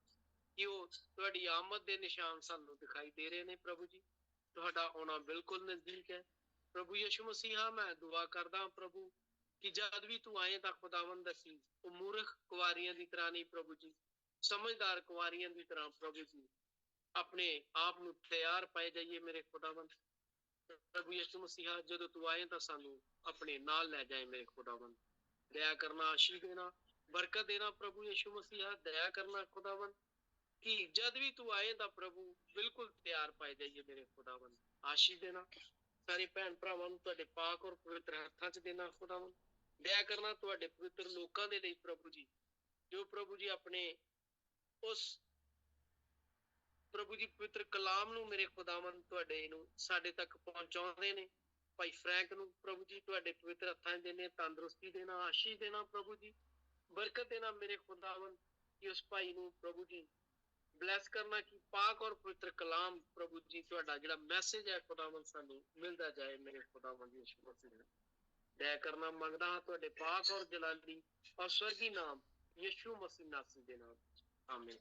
ਕਿ ਉਹ ਤੁਹਾਡੀ ਆਮਦ ਦੇ ਨਿਸ਼ਾਨ ਸਾਨੂੰ ਦਿਖਾਈ ਦੇ ਰਹੇ ਨੇ ਪ੍ਰਭੂ ਜੀ। ਤੁਹਾਡਾ ਆਉਣਾ ਬਿਲਕੁਲ ਨਜ਼ਦੀਕ ਹੈ ਪ੍ਰਭੂ ਯਿਸੂ ਮਸੀਹਾ। ਮੈਂ ਦੁਆ ਕਰਦਾ ਪ੍ਰਭੂ, ਕਿ ਜਦ ਵੀ ਤੂੰ ਆਏ ਤਾਂ ਖੁਦਾਵੰਦ ਅਸੀਂ ਉਹ ਮੂਰਖ ਕੁਆਰੀਆਂ ਦੀ ਤਰ੍ਹਾਂ ਨਹੀਂ ਪ੍ਰਭੂ ਜੀ, ਸਮਝਦਾਰ ਕੁਆਰੀਆਂ ਦੀ ਤਰ੍ਹਾਂ ਪ੍ਰਭੂ ਜੀ ਆਪਣੇ ਆਪ ਨੂੰ ਤਿਆਰ ਪਾਏ ਜਾਈਏ ਮੇਰੇ ਖੁਦਾਵੰਦ। ਪ੍ਰਭੂ ਯਿਸੂ ਮਸੀਹਾ, ਜਦੋਂ ਤੂੰ ਆਏ ਤਾਂ ਸਾਨੂੰ ਆਪਣੇ ਨਾਲ ਲੈ ਜਾਏ ਮੇਰੇ ਖੁਦਾਵੰਦ। ਦਇਆ ਕਰਨਾ, ਆਸ਼ੀਸ਼ ਦੇਣਾ, ਬਰਕਤ ਦੇਣਾ ਪ੍ਰਭੂ ਯਿਸੂ ਮਸੀਹਾ। ਦਇਆ ਕਰਨਾ ਖੁਦਾਵੰਦ, ਕਿ ਜਦ ਵੀ ਤੂੰ ਆਏ ਤਾਂ ਪ੍ਰਭੂ ਬਿਲਕੁਲ ਤਿਆਰ ਪਾਏ ਜਾਈਏ ਮੇਰੇ ਖੁਦਾਵੰਦ। ਆਸ਼ੀਸ਼ ਦੇਣਾ ਸਾਰੇ ਭੈਣ ਭਰਾਵਾਂ ਨੂੰ ਤੁਹਾਡੇ ਪਾਕ ਔਰ ਪਵਿੱਤਰ ਹੱਥਾਂ 'ਚ ਦੇਣਾ ਖੁਦਾਵੰਦ। ਦਇਆ ਕਰਨਾ ਤੁਹਾਡੇ ਪਵਿੱਤਰ ਲੋਕਾਂ ਦੇ ਲਈ ਪ੍ਰਭੂ ਜੀ, ਜੋ ਪ੍ਰਭੂ ਜੀ ਆਪਣੇ ਉਸ ਪ੍ਰਭੂ ਜੀ ਪਵਿੱਤਰ ਕਲਾਮ ਨੂੰ ਮੇਰੇ ਖੁਦਾਵੰਦ ਤੁਹਾਡੇ ਨੂੰ ਸਾਡੇ ਤੱਕ ਪਹੁੰਚਾਉਂਦੇ ਨੇ। ਭਾਈ ਫਰੈਂਕ ਨੂੰ ਪ੍ਰਭੂ ਜੀ ਤੁਹਾਡੇ ਪਵਿੱਤਰ ਹੱਥਾਂ 'ਚ ਦੇਣੇ, ਤੰਦਰੁਸਤੀ ਦੇਣਾ, ਆਸ਼ੀਸ਼ ਦੇਣਾ ਪ੍ਰਭੂ ਜੀ, ਬਰਕਤ ਦੇਣਾ ਮੇਰੇ ਖੁਦਾਵੰਦ। ਕਿ ਉਸ ਭਾਈ ਨੂੰ ਪ੍ਰਭੂ ਜੀ ਬਲੈਸ ਕਰਨਾ ਕਿ ਪਾਕ ਔਰ ਪਵਿੱਤਰ ਕਲਾਮ ਪ੍ਰਭੂ ਜੀ ਤੁਹਾਡਾ ਜਿਹੜਾ ਮੈਸੇਜ ਹੈ ਖੁਦਾਵੰਦ ਸਾਨੂੰ ਮਿਲਦਾ ਜਾਏ ਮੇਰੇ ਖੁਦਾਵੰਦ ਯਿਸੂ ਮਸੀਹ ਨੇ। ਦਇਆ ਕਰਨਾ ਮੰਗਦਾ ਹਾਂ ਤੁਹਾਡੇ ਪਾਕ ਔਰ ਜਲਾਲੀ ਔਰ ਸਵਰਗੀ ਨਾਮ ਯਿਸੂ ਮਸੀਹ ਨਾਸੀ ਦੇ ਨਾਮ, ਆਮੀਨ।